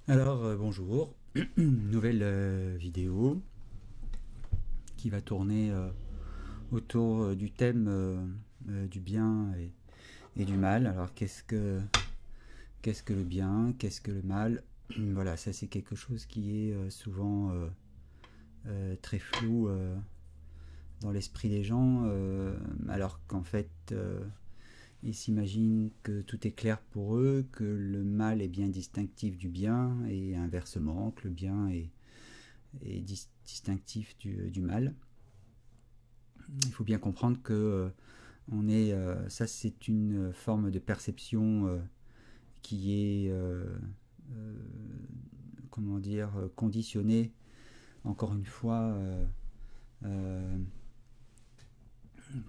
Alors bonjour, nouvelle vidéo qui va tourner autour du thème du bien et du mal. Alors qu'est-ce que le bien, qu'est-ce que le mal? Voilà, ça c'est quelque chose qui est souvent très flou dans l'esprit des gens, alors qu'en fait ils s'imaginent que tout est clair pour eux, que le mal est bien distinctif du bien et inversement, que le bien est distinctif du mal. Il faut bien comprendre que ça c'est une forme de perception qui est euh, comment dire conditionnée encore une fois euh,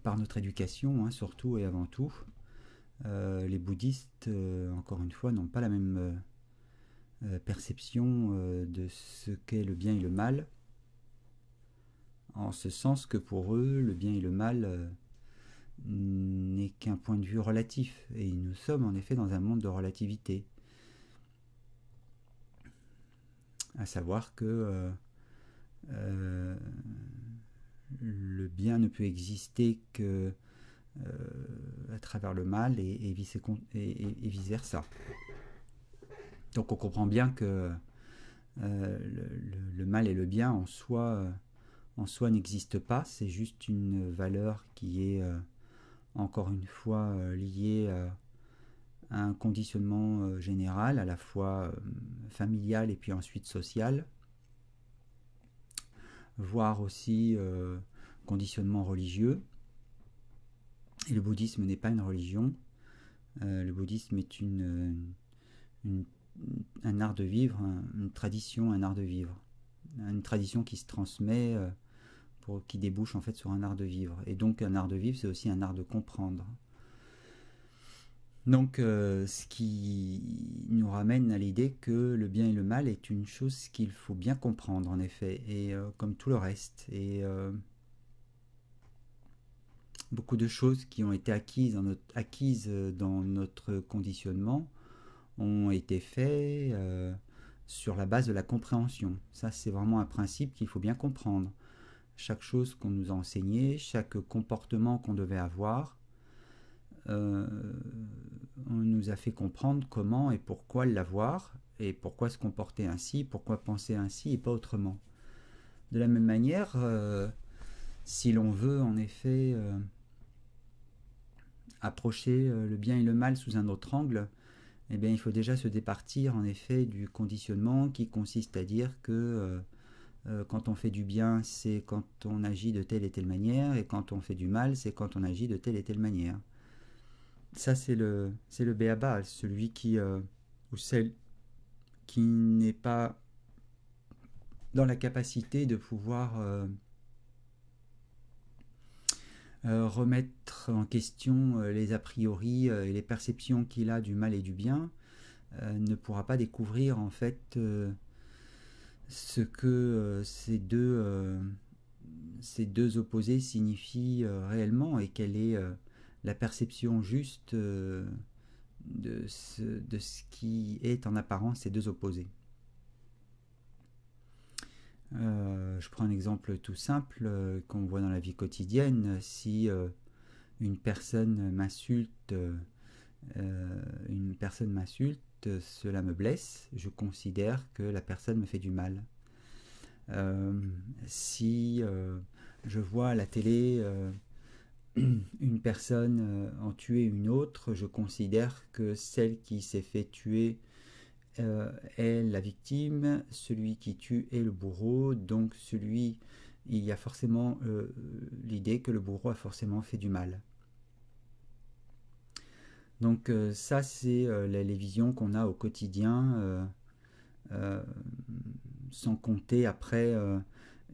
par notre éducation, hein, surtout et avant tout. Les bouddhistes, encore une fois, n'ont pas la même perception de ce qu'est le bien et le mal, en ce sens que pour eux, le bien et le mal n'est qu'un point de vue relatif, et nous sommes en effet dans un monde de relativité, à savoir que euh, le bien ne peut exister que à travers le mal et vice versa. Donc on comprend bien que le mal et le bien en soi n'existent pas, c'est juste une valeur qui est encore une fois liée à un conditionnement général, à la fois familial et puis ensuite social, voire aussi conditionnement religieux. Et le bouddhisme n'est pas une religion, le bouddhisme est un art de vivre, une tradition, un art de vivre. Une tradition qui se transmet, qui débouche en fait sur un art de vivre. Et donc un art de vivre, c'est aussi un art de comprendre. Donc ce qui nous ramène à l'idée que le bien et le mal est une chose qu'il faut bien comprendre en effet, et comme tout le reste. Et beaucoup de choses qui ont été acquises dans notre conditionnement ont été faites sur la base de la compréhension. Ça, c'est vraiment un principe qu'il faut bien comprendre. Chaque chose qu'on nous a enseigné, chaque comportement qu'on devait avoir, on nous a fait comprendre comment et pourquoi l'avoir, et pourquoi se comporter ainsi, pourquoi penser ainsi et pas autrement. De la même manière, si l'on veut en effet approcher le bien et le mal sous un autre angle, eh bien, il faut déjà se départir en effet du conditionnement qui consiste à dire que quand on fait du bien, c'est quand on agit de telle et telle manière, et quand on fait du mal, c'est quand on agit de telle et telle manière. Ça, c'est le béaba, celui qui, ou celle qui n'est pas dans la capacité de pouvoir remettre en question les a priori et les perceptions qu'il a du mal et du bien, ne pourra pas découvrir en fait ce que ces deux opposés signifient réellement, et quelle est la perception juste de ce qui est en apparence ces deux opposés. Je prends un exemple tout simple qu'on voit dans la vie quotidienne. Si une personne m'insulte, cela me blesse, je considère que la personne me fait du mal. Si je vois à la télé une personne en tuer une autre, je considère que celle qui s'est fait tuer est la victime, celui qui tue est le bourreau, donc il y a forcément l'idée que le bourreau a forcément fait du mal. Donc ça, c'est les visions qu'on a au quotidien, sans compter après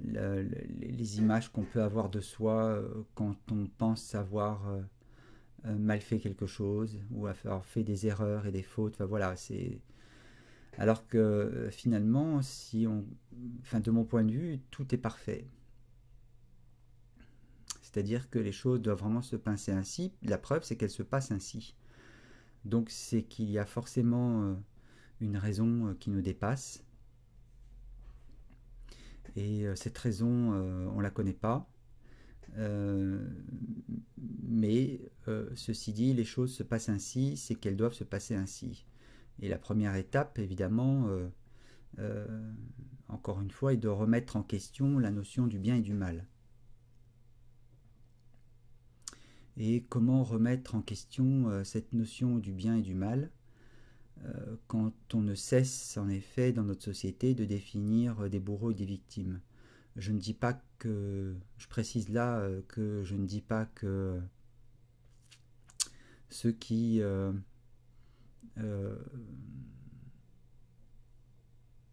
les images qu'on peut avoir de soi quand on pense avoir mal fait quelque chose, ou avoir fait des erreurs et des fautes. Enfin voilà, c'est... Alors que finalement, de mon point de vue, tout est parfait. C'est-à-dire que les choses doivent vraiment se passer ainsi. La preuve, c'est qu'elles se passent ainsi. Donc c'est qu'il y a forcément une raison qui nous dépasse. Et cette raison, on ne la connaît pas. Mais ceci dit, les choses se passent ainsi, c'est qu'elles doivent se passer ainsi. Et la première étape, évidemment, encore une fois, est de remettre en question la notion du bien et du mal. Et comment remettre en question cette notion du bien et du mal quand on ne cesse, en effet, dans notre société, de définir des bourreaux et des victimes. Je ne dis pas que, je précise là que je ne dis pas que ceux qui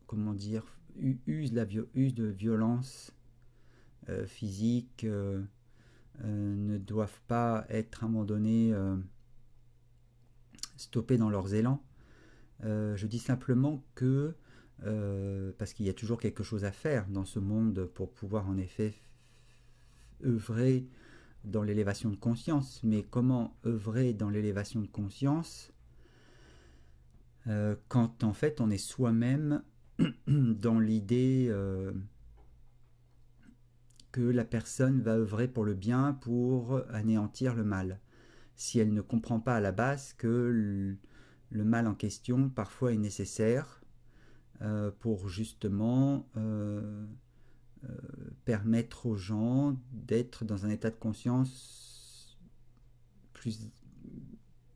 comment dire, usent de violence physique ne doivent pas être à un moment donné stoppés dans leurs élans. Je dis simplement que parce qu'il y a toujours quelque chose à faire dans ce monde pour pouvoir en effet œuvrer dans l'élévation de conscience. Mais comment œuvrer dans l'élévation de conscience quand en fait on est soi-même dans l'idée que la personne va œuvrer pour le bien, pour anéantir le mal. Si elle ne comprend pas à la base que le mal en question parfois est nécessaire pour justement permettre aux gens d'être dans un état de conscience plus,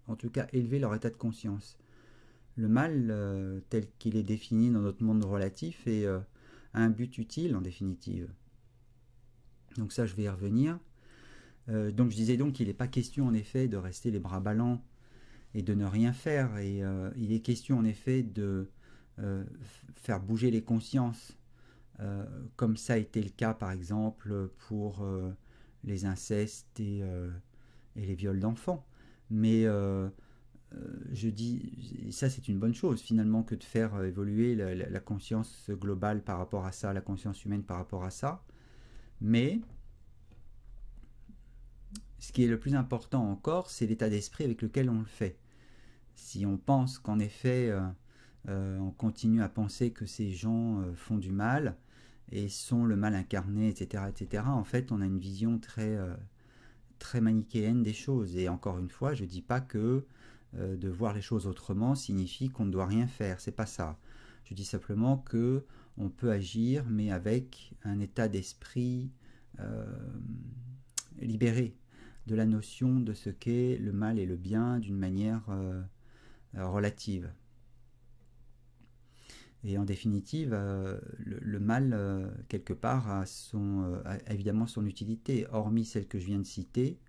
en tout cas élever leur état de conscience. Le mal tel qu'il est défini dans notre monde relatif a un but utile en définitive. Donc ça, je vais y revenir. Donc je disais donc qu'il n'est pas question en effet de rester les bras ballants et de ne rien faire. Et il est question en effet de faire bouger les consciences, comme ça a été le cas par exemple pour les incestes et les viols d'enfants. Mais je dis, ça c'est une bonne chose finalement que de faire évoluer la conscience globale par rapport à ça, la conscience humaine par rapport à ça. Mais ce qui est le plus important encore, c'est l'état d'esprit avec lequel on le fait. Si on pense qu'en effet, on continue à penser que ces gens font du mal et sont le mal incarné, etc., en fait, on a une vision très manichéenne des choses. Et encore une fois, je ne dis pas que de voir les choses autrement signifie qu'on ne doit rien faire. C'est pas ça. Je dis simplement que on peut agir, mais avec un état d'esprit libéré de la notion de ce qu'est le mal et le bien d'une manière relative. Et en définitive, le mal, quelque part, a évidemment son utilité, hormis celle que je viens de citer.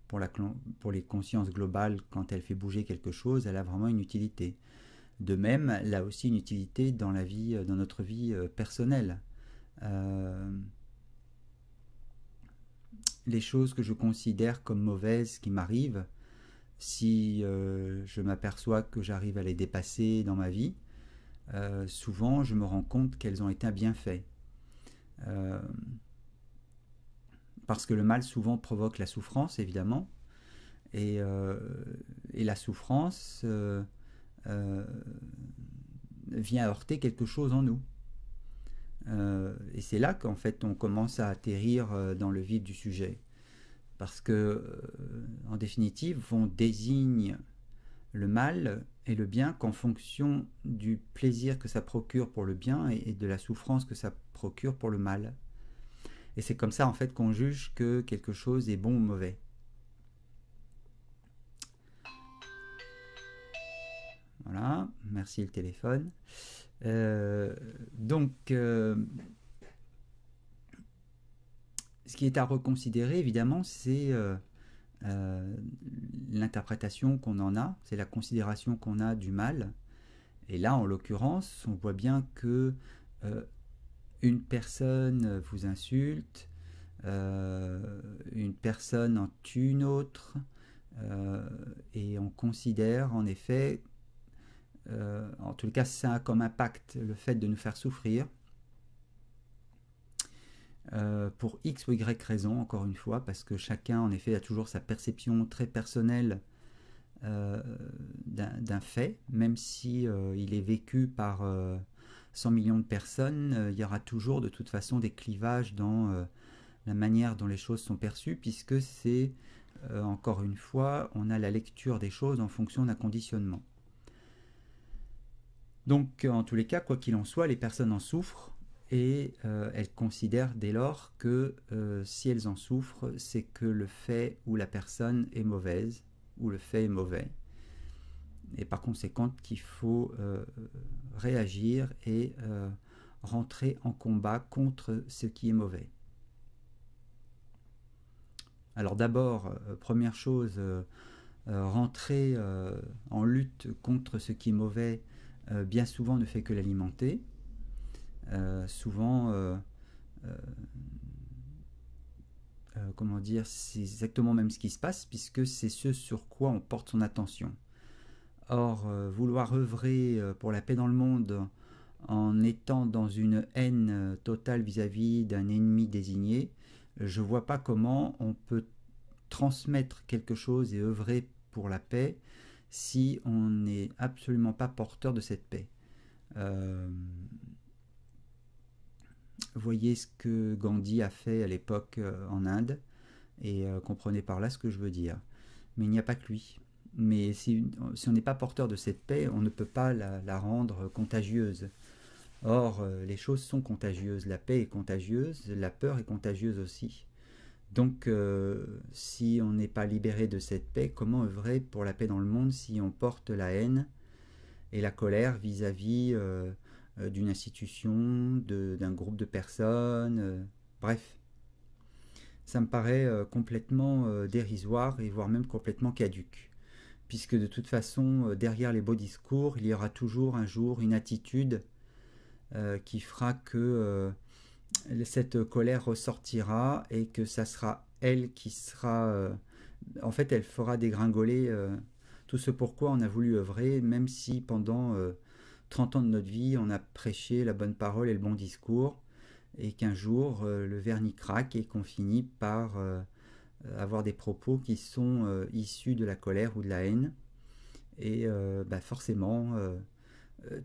Pour les consciences globales, quand elle fait bouger quelque chose, elle a vraiment une utilité. De même, elle a aussi une utilité dans notre vie personnelle. Les choses que je considère comme mauvaises qui m'arrivent, si je m'aperçois que j'arrive à les dépasser dans ma vie, souvent je me rends compte qu'elles ont été un bienfait. Parce que le mal souvent provoque la souffrance, évidemment, et la souffrance vient heurter quelque chose en nous. Et c'est là qu'en fait on commence à atterrir dans le vif du sujet. Parce que, en définitive, on désigne le mal et le bien qu'en fonction du plaisir que ça procure pour le bien et de la souffrance que ça procure pour le mal. Et c'est comme ça en fait qu'on juge que quelque chose est bon ou mauvais. Voilà, merci le téléphone. Donc, ce qui est à reconsidérer évidemment, c'est l'interprétation qu'on en a, c'est la considération qu'on a du mal. Et là, en l'occurrence, on voit bien que une personne vous insulte, une personne en tue une autre, et on considère en effet, en tout cas ça a comme impact le fait de nous faire souffrir, pour X ou Y raison, encore une fois, parce que chacun en effet a toujours sa perception très personnelle d'un fait, même si il est vécu par 100 millions de personnes, il y aura toujours de toute façon des clivages dans la manière dont les choses sont perçues, puisque c'est, encore une fois, on a la lecture des choses en fonction d'un conditionnement. Donc, en tous les cas, quoi qu'il en soit, les personnes en souffrent, et elles considèrent dès lors que si elles en souffrent, c'est que le fait ou la personne est mauvaise, ou le fait est mauvais. Et par conséquent, qu'il faut réagir et rentrer en combat contre ce qui est mauvais. Alors d'abord, première chose, rentrer en lutte contre ce qui est mauvais, bien souvent ne fait que l'alimenter. Souvent, comment dire, c'est exactement même ce qui se passe, puisque c'est ce sur quoi on porte son attention. Or, vouloir œuvrer pour la paix dans le monde en étant dans une haine totale vis-à-vis d'un ennemi désigné, je ne vois pas comment on peut transmettre quelque chose et œuvrer pour la paix si on n'est absolument pas porteur de cette paix. Voyez ce que Gandhi a fait à l'époque en Inde, et comprenez par là ce que je veux dire. Mais il n'y a pas que lui. Mais si on n'est pas porteur de cette paix, on ne peut pas la rendre contagieuse. Or, les choses sont contagieuses. La paix est contagieuse, la peur est contagieuse aussi. Donc, si on n'est pas libéré de cette paix, comment œuvrer pour la paix dans le monde si on porte la haine et la colère vis-à-vis d'une institution, d'un groupe de personnes, bref. Ça me paraît complètement dérisoire et voire même complètement caduque. Puisque de toute façon, derrière les beaux discours, il y aura toujours un jour une attitude qui fera que cette colère ressortira et que ça sera elle qui sera... en fait, elle fera dégringoler tout ce pourquoi on a voulu œuvrer, même si pendant 30 ans de notre vie, on a prêché la bonne parole et le bon discours, et qu'un jour, le vernis craque et qu'on finit par... avoir des propos qui sont issus de la colère ou de la haine, et forcément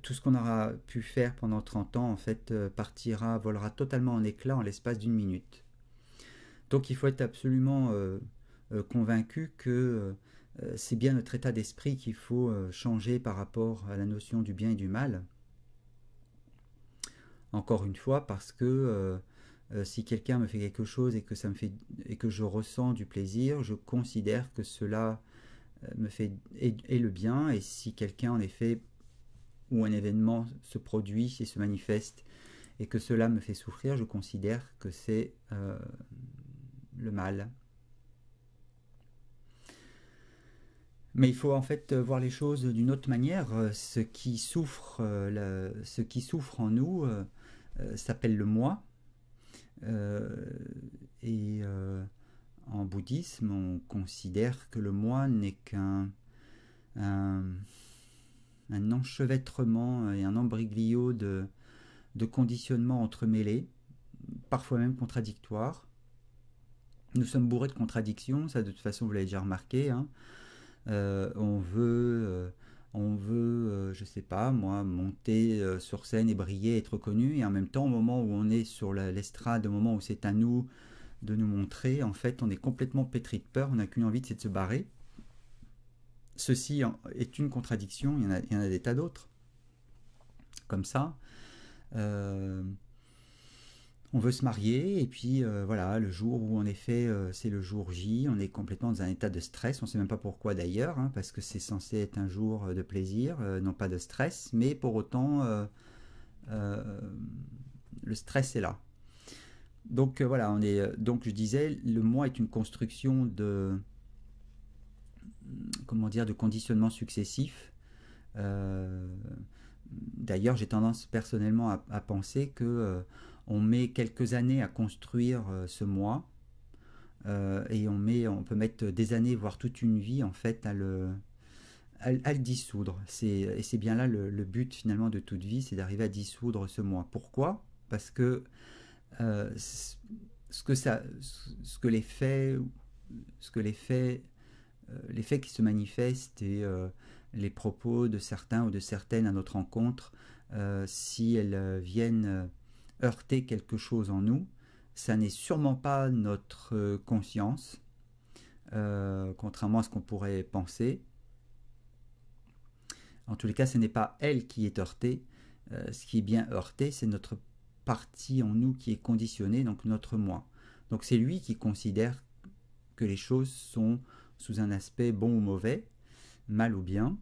tout ce qu'on aura pu faire pendant 30 ans en fait partira, volera totalement en éclats en l'espace d'une minute. Donc il faut être absolument convaincu que c'est bien notre état d'esprit qu'il faut changer par rapport à la notion du bien et du mal. Encore une fois, parce que si quelqu'un me fait quelque chose et que ça me fait et que je ressens du plaisir, je considère que cela me fait est le bien, et si quelqu'un en effet ou un événement se produit et se manifeste et que cela me fait souffrir, je considère que c'est le mal. Mais il faut en fait voir les choses d'une autre manière. Ce qui souffre en nous s'appelle le moi. En bouddhisme, on considère que le moi n'est qu'un enchevêtrement et un embriglio de conditionnements entremêlés, parfois même contradictoires. Nous sommes bourrés de contradictions, ça de toute façon vous l'avez déjà remarqué, hein. On veut, je sais pas moi, monter sur scène et briller, être connu, et en même temps au moment où on est sur l'estrade, au moment où c'est à nous de nous montrer, en fait on est complètement pétri de peur, on n'a qu'une envie, c'est de se barrer. Ceci est une contradiction, il y en a des tas d'autres comme ça. On veut se marier, et puis voilà, le jour où en effet c'est le jour J, on est complètement dans un état de stress, on ne sait même pas pourquoi d'ailleurs, hein, parce que c'est censé être un jour de plaisir, non pas de stress, mais pour autant le stress est là. Donc voilà, donc je disais, le moi est une construction de, comment dire, de conditionnements successifs. D'ailleurs, j'ai tendance personnellement à penser que on met quelques années à construire ce moi, et on peut mettre des années, voire toute une vie en fait à le dissoudre. Et c'est bien là le but finalement de toute vie, c'est d'arriver à dissoudre ce moi. Pourquoi? Parce que ce que les faits l'effet qui se manifeste et les propos de certains ou de certaines à notre encontre, si elles viennent heurter quelque chose en nous, ça n'est sûrement pas notre conscience, contrairement à ce qu'on pourrait penser. En tous les cas, ce n'est pas elle qui est heurtée. Ce qui est bien heurté, c'est notre partie en nous qui est conditionnée, donc notre moi. Donc c'est lui qui considère que les choses sont sous un aspect bon ou mauvais, mal ou bien.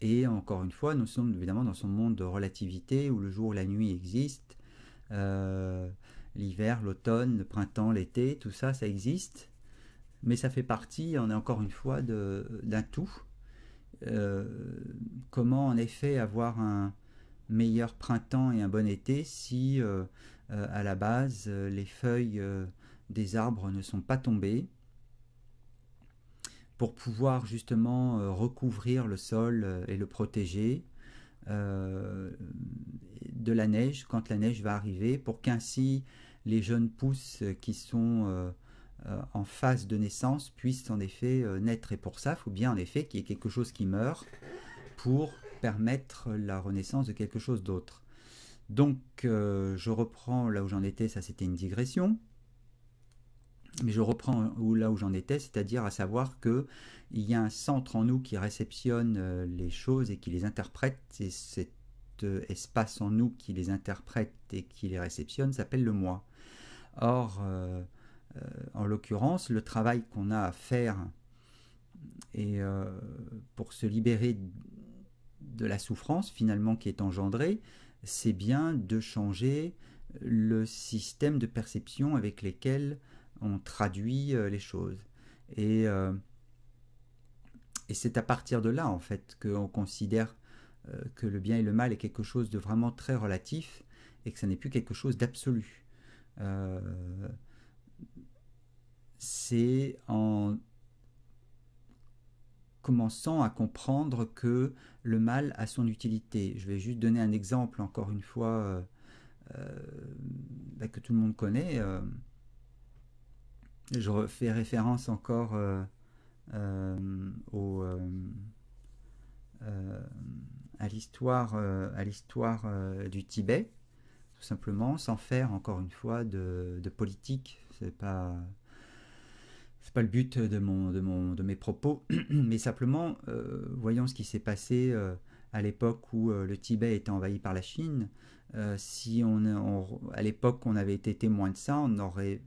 Et encore une fois, nous sommes évidemment dans son monde de relativité où le jour et la nuit existent. L'hiver, l'automne, le printemps, l'été, tout ça, ça existe. Mais ça fait partie, on est encore une fois, d'un tout. Comment en effet avoir un meilleur printemps et un bon été si à la base les feuilles des arbres ne sont pas tombées, pour pouvoir justement recouvrir le sol et le protéger de la neige quand la neige va arriver, pour qu'ainsi les jeunes pousses qui sont en phase de naissance puissent en effet naître. Et pour ça, il faut bien en effet qu'il y ait quelque chose qui meurt pour permettre la renaissance de quelque chose d'autre. Donc je reprends là où j'en étais, ça c'était une digression. Mais je reprends là où j'en étais, c'est-à-dire à savoir qu'il y a un centre en nous qui réceptionne les choses et qui les interprète, et cet espace en nous qui les interprète et qui les réceptionne s'appelle le moi. Or, en l'occurrence, le travail qu'on a à faire et pour se libérer de la souffrance finalement qui est engendrée, c'est bien de changer le système de perception avec lesquels on traduit les choses. Et c'est à partir de là, en fait, qu'on considère que le bien et le mal est quelque chose de vraiment très relatif et que ça n'est plus quelque chose d'absolu. C'est en commençant à comprendre que le mal a son utilité. Je vais juste donner un exemple, encore une fois, que tout le monde connaît. Je fais référence encore à l'histoire du Tibet, tout simplement, sans faire encore une fois de politique. C'est pas le but de mes propos, mais simplement voyons ce qui s'est passé à l'époque où le Tibet était envahi par la Chine. Si à l'époque on avait été témoin de ça, on aurait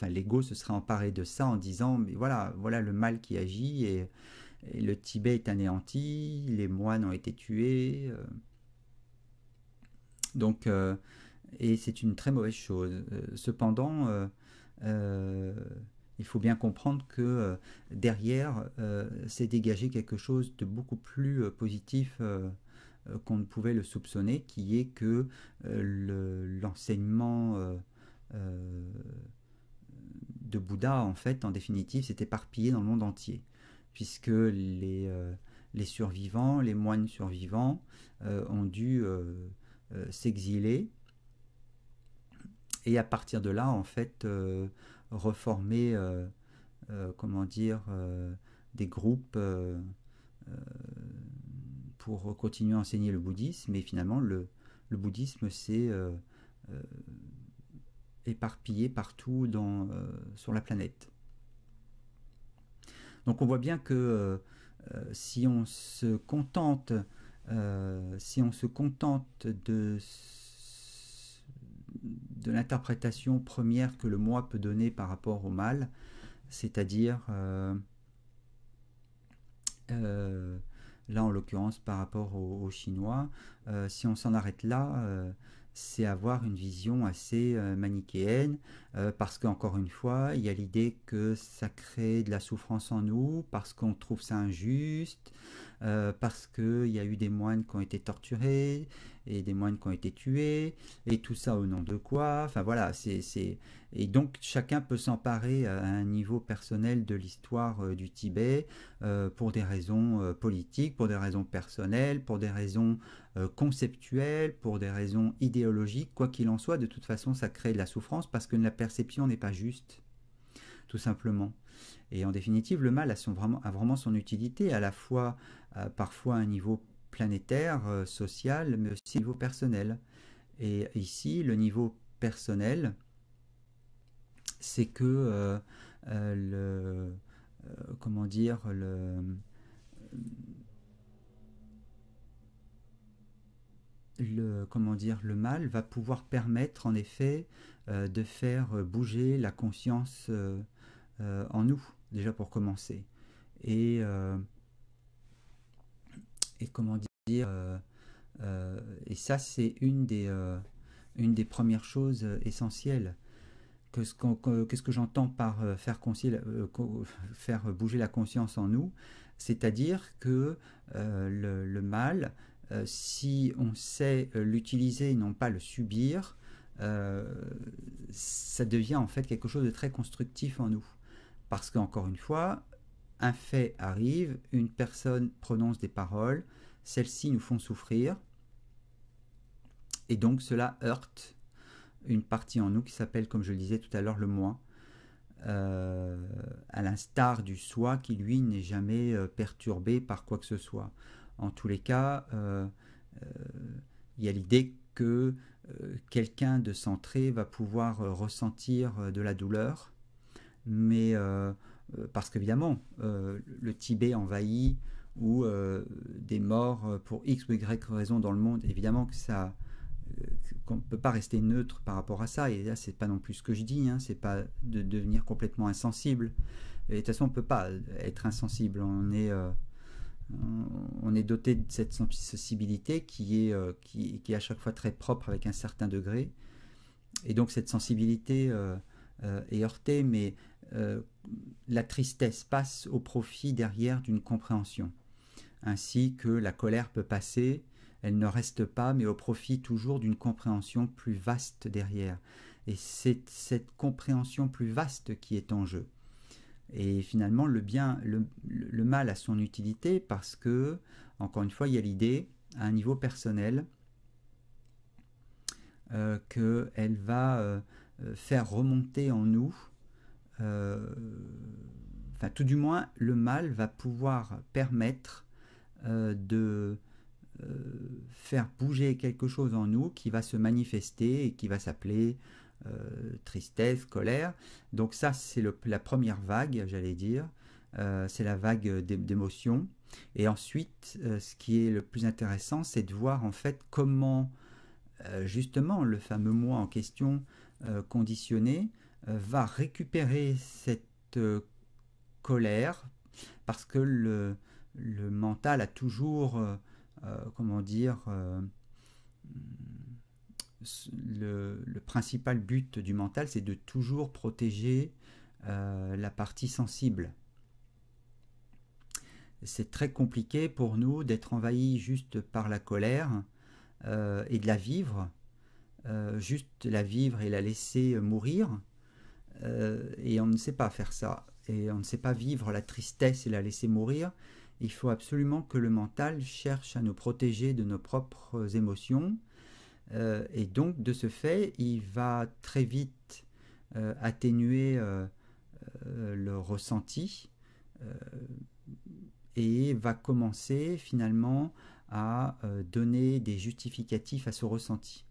l'ego se serait emparé de ça en disant mais voilà le mal qui agit et le Tibet est anéanti, les moines ont été tués, donc et c'est une très mauvaise chose. Cependant, il faut bien comprendre que derrière s'est dégagé quelque chose de beaucoup plus positif qu'on ne pouvait le soupçonner, qui est que l'enseignement de Bouddha, en fait, en définitive, s'est éparpillé dans le monde entier, puisque les survivants, les moines survivants, ont dû s'exiler, et à partir de là, en fait, reformer, comment dire, des groupes pour continuer à enseigner le bouddhisme, et finalement, le bouddhisme s'est éparpillé partout sur la planète. Donc on voit bien que si on se contente de l'interprétation première que le moi peut donner par rapport au mal, c'est-à-dire là en l'occurrence par rapport aux Chinois, si on s'en arrête là, c'est avoir une vision assez manichéenne, parce qu'encore une fois, il y a l'idée que ça crée de la souffrance en nous, parce qu'on trouve ça injuste, parce qu'il y a eu des moines qui ont été torturés, et des moines qui ont été tués, et tout ça au nom de quoi? Enfin voilà, et donc chacun peut s'emparer à un niveau personnel de l'histoire du Tibet pour des raisons politiques, pour des raisons personnelles, pour des raisons conceptuelles, pour des raisons idéologiques. Quoi qu'il en soit, de toute façon ça crée de la souffrance parce que la perception n'est pas juste, tout simplement. Et en définitive, le mal a vraiment son utilité, à la fois parfois à un niveau planétaire, social, mais aussi au niveau personnel. Et ici, le niveau personnel, c'est que comment dire, le mal va pouvoir permettre en effet de faire bouger la conscience en nous, déjà pour commencer. Et, euh, et comment dire, et ça c'est une des premières choses essentielles. Qu'est-ce que j'entends par faire bouger la conscience en nous? C'est-à-dire que le mal, si on sait l'utiliser et non pas le subir, ça devient en fait quelque chose de très constructif en nous. Parce qu'encore une fois, un fait arrive, une personne prononce des paroles, celles-ci nous font souffrir, et donc cela heurte une partie en nous qui s'appelle, comme je le disais tout à l'heure, le moi, à l'instar du soi qui, lui, n'est jamais perturbé par quoi que ce soit. En tous les cas, il y a l'idée que quelqu'un de centré va pouvoir ressentir de la douleur, mais parce qu'évidemment, le Tibet envahi ou des morts pour X ou Y raison dans le monde, évidemment que ça qu'on ne peut pas rester neutre par rapport à ça, et là c'est pas non plus ce que je dis, hein, c'est pas de devenir complètement insensible, et de toute façon on ne peut pas être insensible, on est doté de cette sensibilité qui est à chaque fois très propre avec un certain degré, et donc cette sensibilité est heurtée, mais la tristesse passe au profit derrière d'une compréhension, ainsi que la colère peut passer. Elle ne reste pas, mais au profit toujours d'une compréhension plus vaste derrière. Et c'est cette compréhension plus vaste qui est en jeu. Et finalement, le mal a son utilité parce que, encore une fois, il y a l'idée, à un niveau personnel, qu'elle va faire remonter en nous, enfin tout du moins, le mal va pouvoir permettre de faire bouger quelque chose en nous qui va se manifester et qui va s'appeler tristesse, colère. Donc ça, c'est la première vague, j'allais dire. C'est la vague d'émotions. Et ensuite, ce qui est le plus intéressant, c'est de voir en fait comment justement le fameux moi en question conditionné va récupérer cette colère, parce que le mental a toujours comment dire, le principal but du mental, c'est de toujours protéger la partie sensible. C'est très compliqué pour nous d'être envahis juste par la colère et de la vivre, juste la vivre et la laisser mourir, et on ne sait pas faire ça, et on ne sait pas vivre la tristesse et la laisser mourir. Il faut absolument que le mental cherche à nous protéger de nos propres émotions, et donc de ce fait il va très vite atténuer le ressenti, et va commencer finalement à donner des justificatifs à ce ressenti.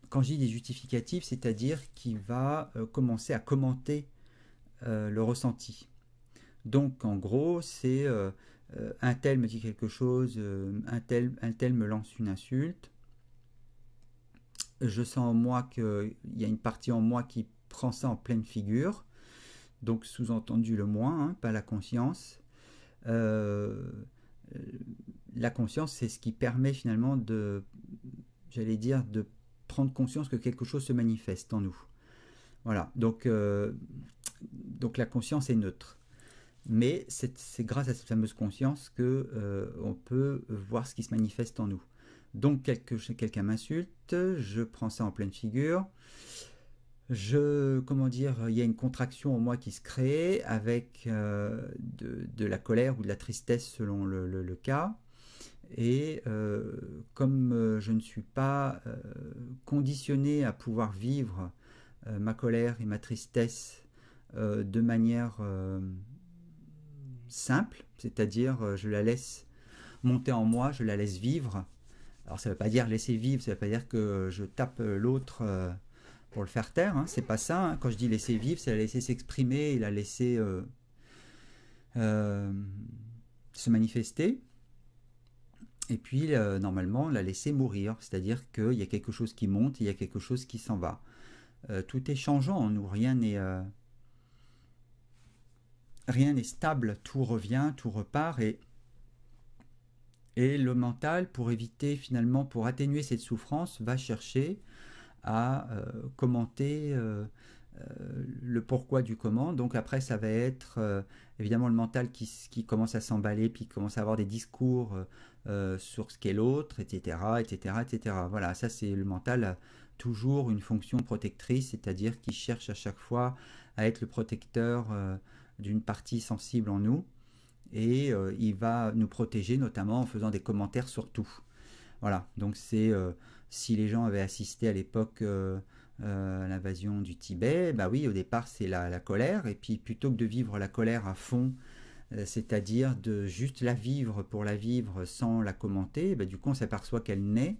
Quand je dis des justificatifs, c'est-à-dire qu'il va commencer à commenter le ressenti. Donc en gros, c'est un tel me dit quelque chose, un tel me lance une insulte. Je sens en moi qu'il y a une partie en moi qui prend ça en pleine figure. Donc sous-entendu le moi, hein, pas la conscience. La conscience, c'est ce qui permet finalement de, j'allais dire, de prendre conscience que quelque chose se manifeste en nous. Voilà, donc la conscience est neutre. Mais c'est grâce à cette fameuse conscience que on peut voir ce qui se manifeste en nous. Donc quelqu'un m'insulte, je prends ça en pleine figure, comment dire, il y a une contraction en moi qui se crée avec de la colère ou de la tristesse selon le cas. Et comme je ne suis pas conditionné à pouvoir vivre ma colère et ma tristesse de manière simple, c'est-à-dire je la laisse monter en moi, je la laisse vivre. Alors ça ne veut pas dire laisser vivre, ça ne veut pas dire que je tape l'autre pour le faire taire, hein, c'est pas ça. Hein. Quand je dis laisser vivre, c'est la laisser s'exprimer et la laisser se manifester. Et puis normalement la laisser mourir, c'est-à-dire qu'il y a quelque chose qui monte, il y a quelque chose qui s'en va. Tout est changeant en nous, rien n'est stable, tout revient, tout repart, et le mental, pour éviter finalement, pour atténuer cette souffrance, va chercher à commenter le pourquoi du comment. Donc après ça va être évidemment le mental qui commence à s'emballer, puis qui commence à avoir des discours sur ce qu'est l'autre, etc., etc., etc. Voilà, ça c'est le mental, toujours une fonction protectrice, c'est-à-dire qu'il cherche à chaque fois à être le protecteur d'une partie sensible en nous, et il va nous protéger notamment en faisant des commentaires sur tout. Voilà, donc c'est si les gens avaient assisté à l'époque à l'invasion du Tibet, bah oui, au départ c'est la colère, et puis plutôt que de vivre la colère à fond, c'est-à-dire de juste la vivre pour la vivre sans la commenter, bah du coup on s'aperçoit qu'elle naît,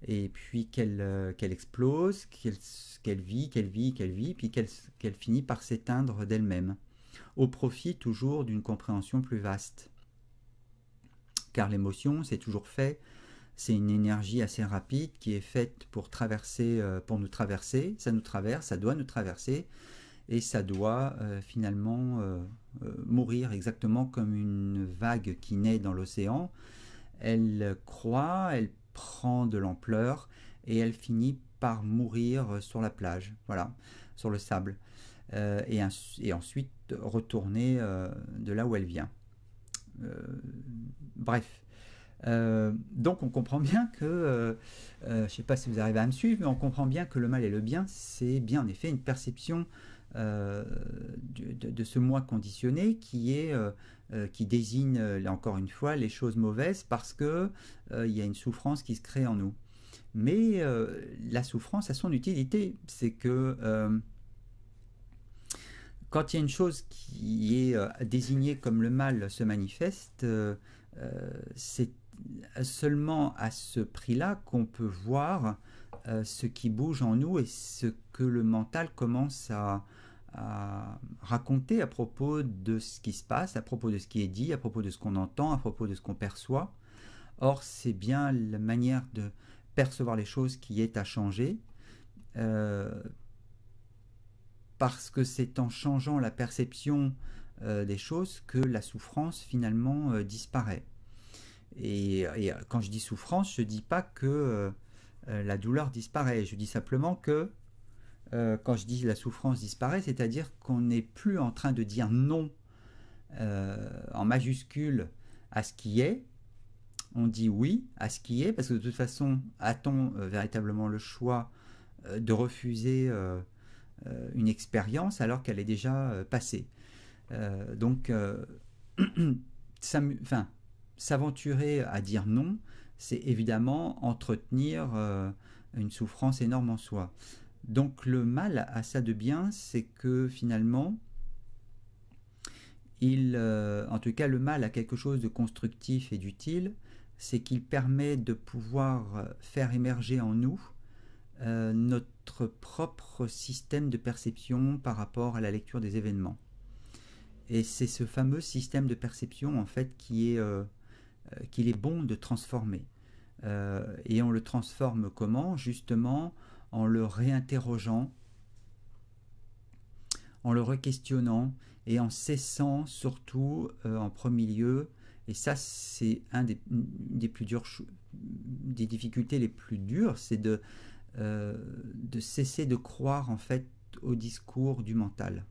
et puis qu'elle explose, qu'elle vit, puis qu'elle finit par s'éteindre d'elle-même, au profit toujours d'une compréhension plus vaste. Car l'émotion, c'est toujours fait, c'est une énergie assez rapide qui est faite pour nous traverser, ça nous traverse, ça doit nous traverser, et ça doit finalement mourir exactement comme une vague qui naît dans l'océan. Elle croît, elle prend de l'ampleur, et elle finit par mourir sur la plage, voilà, sur le sable, et ensuite retourner de là où elle vient. Bref. Donc on comprend bien que, je ne sais pas si vous arrivez à me suivre, mais on comprend bien que le mal et le bien, c'est bien en effet une perception de ce moi conditionné qui désigne, là encore une fois, les choses mauvaises parce que il y a une souffrance qui se crée en nous. Mais la souffrance a son utilité, c'est que quand il y a une chose qui est désignée comme le mal se manifeste, c'est seulement à ce prix-là qu'on peut voir ce qui bouge en nous et ce que le mental commence à raconter à propos de ce qui se passe, à propos de ce qui est dit, à propos de ce qu'on entend, à propos de ce qu'on perçoit. Or, c'est bien la manière de percevoir les choses qui est à changer, parce que c'est en changeant la perception des choses que la souffrance finalement disparaît. Et quand je dis souffrance, je ne dis pas que la douleur disparaît, je dis simplement que quand je dis la souffrance disparaît, c'est-à-dire qu'on n'est plus en train de dire non en majuscule à ce qui est, on dit oui à ce qui est, parce que de toute façon, a-t-on véritablement le choix de refuser une expérience alors qu'elle est déjà passée. Donc, s'aventurer à dire non, c'est évidemment entretenir une souffrance énorme en soi. Donc le mal a ça de bien, c'est que finalement, en tout cas le mal a quelque chose de constructif et d'utile, c'est qu'il permet de pouvoir faire émerger en nous notre propre système de perception par rapport à la lecture des événements. Et c'est ce fameux système de perception en fait qu'il est bon de transformer. Et on le transforme comment? Justement en le réinterrogeant, en le requestionnant et en cessant surtout en premier lieu, et ça c'est un des plus durs, des difficultés les plus dures, c'est de cesser de croire en fait au discours du mental.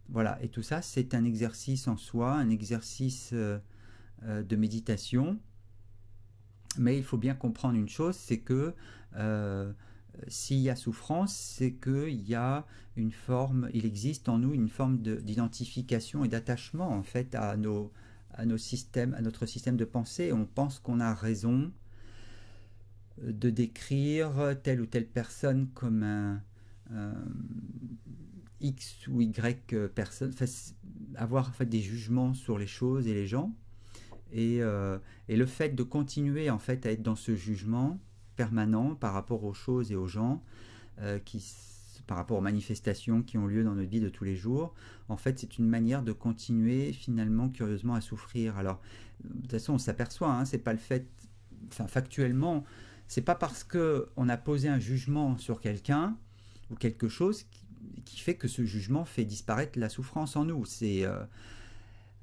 Voilà, et tout ça c'est un exercice en soi, un exercice de méditation, mais il faut bien comprendre une chose, c'est que s'il y a souffrance, c'est qu'il y a une forme, il existe en nous une forme d'identification et d'attachement en fait à nos systèmes, à notre système de pensée. On pense qu'on a raison de décrire telle ou telle personne comme X ou Y personnes, avoir en fait des jugements sur les choses et les gens, et le fait de continuer en fait à être dans ce jugement permanent par rapport aux choses et aux gens, par rapport aux manifestations qui ont lieu dans notre vie de tous les jours, en fait c'est une manière de continuer finalement curieusement à souffrir. Alors de toute façon on s'aperçoit, hein, c'est pas le fait, enfin factuellement, c'est pas parce que on a posé un jugement sur quelqu'un ou quelque chose qui fait que ce jugement fait disparaître la souffrance en nous.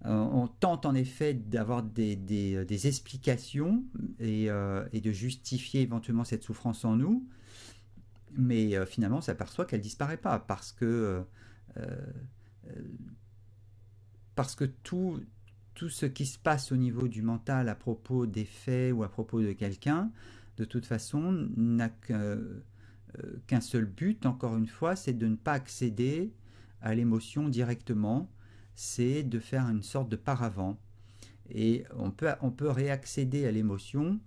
On tente en effet d'avoir des explications et de justifier éventuellement cette souffrance en nous, mais finalement on s'aperçoit qu'elle ne disparaît pas parce que tout ce qui se passe au niveau du mental à propos des faits ou à propos de quelqu'un, de toute façon, n'a qu'un seul but, encore une fois, c'est de ne pas accéder à l'émotion directement, c'est de faire une sorte de paravent. Et on peut réaccéder à l'émotion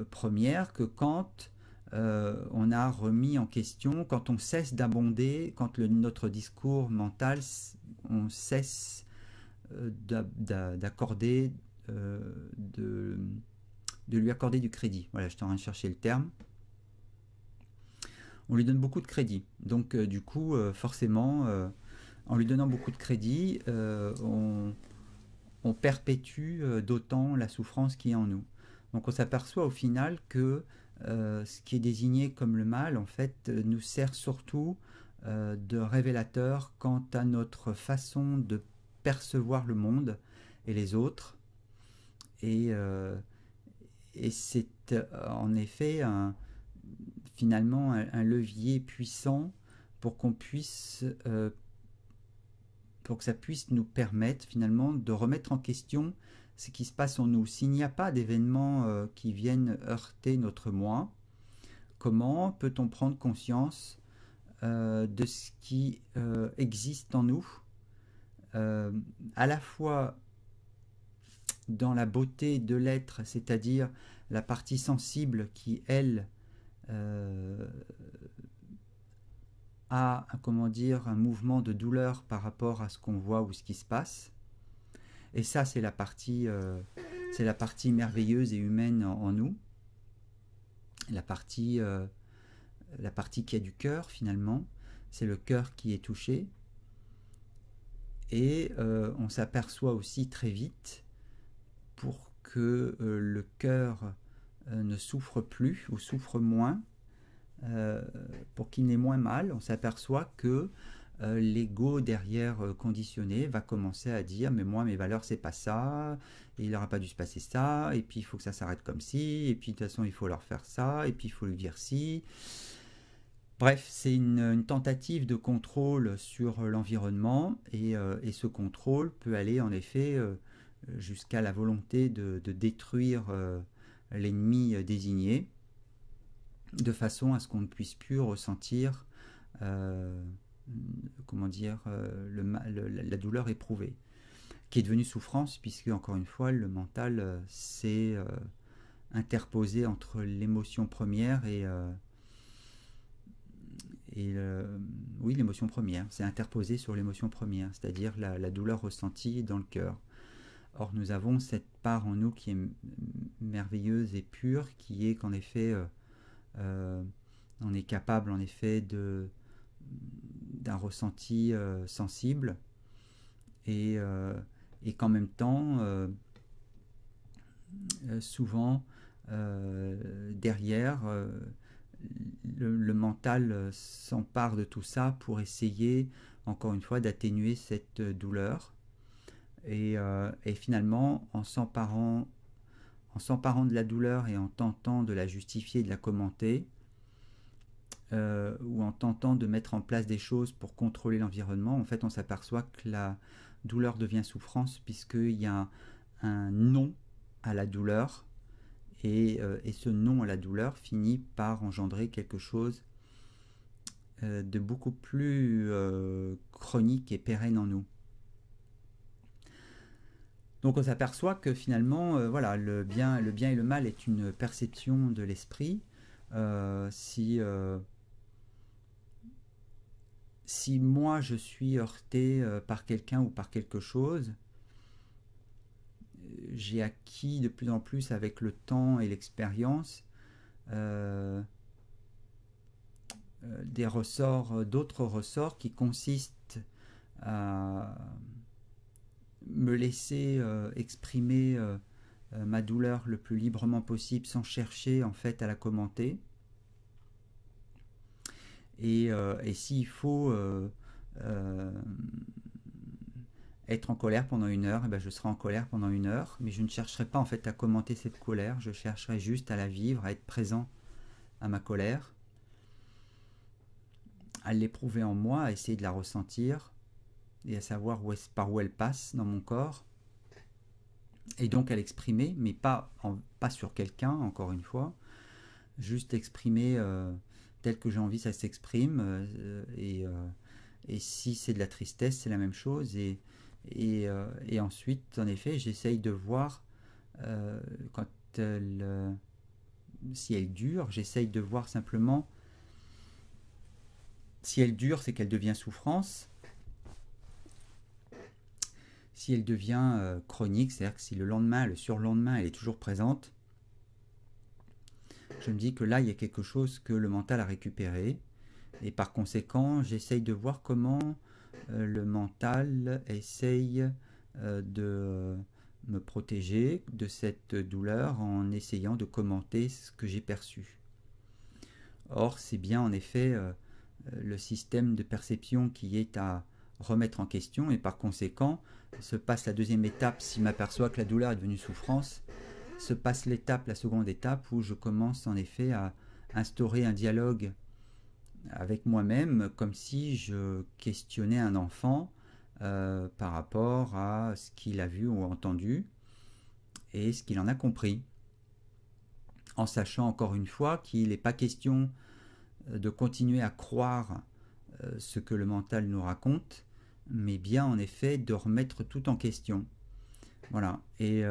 première que quand on a remis en question, quand on cesse d'abonder, quand notre discours mental, on cesse d'accorder, de lui accorder du crédit. Voilà, je suis en train de chercher le terme. On lui donne beaucoup de crédit. Donc du coup, forcément, en lui donnant beaucoup de crédit, on perpétue d'autant la souffrance qui est en nous. Donc on s'aperçoit au final que ce qui est désigné comme le mal, en fait, nous sert surtout de révélateur quant à notre façon de percevoir le monde et les autres. Et c'est en effet finalement un levier puissant pour qu'on puisse pour que ça puisse nous permettre finalement de remettre en question ce qui se passe en nous. S'il n'y a pas d'événements qui viennent heurter notre moi, comment peut-on prendre conscience de ce qui existe en nous, à la fois dans la beauté de l'être, c'est-à-dire la partie sensible qui, elle, a, comment dire, un mouvement de douleur par rapport à ce qu'on voit ou ce qui se passe. Et ça, c'est la partie merveilleuse et humaine en nous. La partie qui a du cœur, finalement. C'est le cœur qui est touché. Et on s'aperçoit aussi très vite, pour que le cœur ne souffre plus ou souffre moins, pour qu'il n'ait moins mal, on s'aperçoit que l'ego derrière conditionné va commencer à dire mais moi mes valeurs c'est pas ça, et il n'aura pas dû se passer ça, et puis il faut que ça s'arrête comme ci, et puis de toute façon il faut leur faire ça, et puis il faut lui dire ci. Bref, c'est une tentative de contrôle sur l'environnement, et ce contrôle peut aller en effet jusqu'à la volonté de détruire l'ennemi désigné, de façon à ce qu'on ne puisse plus ressentir comment dire, la douleur éprouvée, qui est devenue souffrance, puisque encore une fois le mental s'est interposé entre l'émotion première oui, l'émotion première, c'est interposé sur l'émotion première, c'est-à-dire la douleur ressentie dans le cœur. Or nous avons cette part en nous qui est merveilleuse et pure, qui est qu'en effet on est capable en effet d'un ressenti sensible, et qu'en même temps souvent derrière le mental s'empare de tout ça pour essayer encore une fois d'atténuer cette douleur, et finalement en s'emparant de la douleur et en tentant de la justifier, de la commenter, ou en tentant de mettre en place des choses pour contrôler l'environnement, en fait on s'aperçoit que la douleur devient souffrance, puisqu'il y a un non à la douleur, et ce non à la douleur finit par engendrer quelque chose de beaucoup plus chronique et pérenne en nous. Donc on s'aperçoit que finalement voilà, le bien et le mal est une perception de l'esprit. Si si moi je suis heurté par quelqu'un ou par quelque chose, j'ai acquis de plus en plus avec le temps et l'expérience des ressorts, d'autres ressorts qui consistent à me laisser exprimer ma douleur le plus librement possible sans chercher en fait à la commenter. Et s'il faut être en colère pendant 1 heure, et ben je serai en colère pendant 1 heure, mais je ne chercherai pas en fait à commenter cette colère, je chercherai juste à la vivre, à être présent à ma colère, à l'éprouver en moi, à essayer de la ressentir et à savoir par où elle passe dans mon corps, et donc à l'exprimer, mais pas sur quelqu'un, encore une fois, juste exprimer tel que j'ai envie ça s'exprime, et si c'est de la tristesse, c'est la même chose, et ensuite, en effet, j'essaye de voir quand si elle dure, j'essaye de voir simplement si elle dure, c'est qu'elle devient souffrance. Si elle devient chronique, c'est-à-dire que si le lendemain, le surlendemain, elle est toujours présente, je me dis que là, il y a quelque chose que le mental a récupéré. Et par conséquent, j'essaye de voir comment le mental essaye de me protéger de cette douleur en essayant de commenter ce que j'ai perçu. Or, c'est bien en effet le système de perception qui est à remettre en question, et par conséquent, se passe la deuxième étape, si je m'aperçois que la douleur est devenue souffrance, se passe la seconde étape où je commence en effet à instaurer un dialogue avec moi-même, comme si je questionnais un enfant par rapport à ce qu'il a vu ou entendu et ce qu'il en a compris, en sachant encore une fois qu'il n'est pas question de continuer à croire ce que le mental nous raconte, mais bien en effet de remettre tout en question. Voilà. Et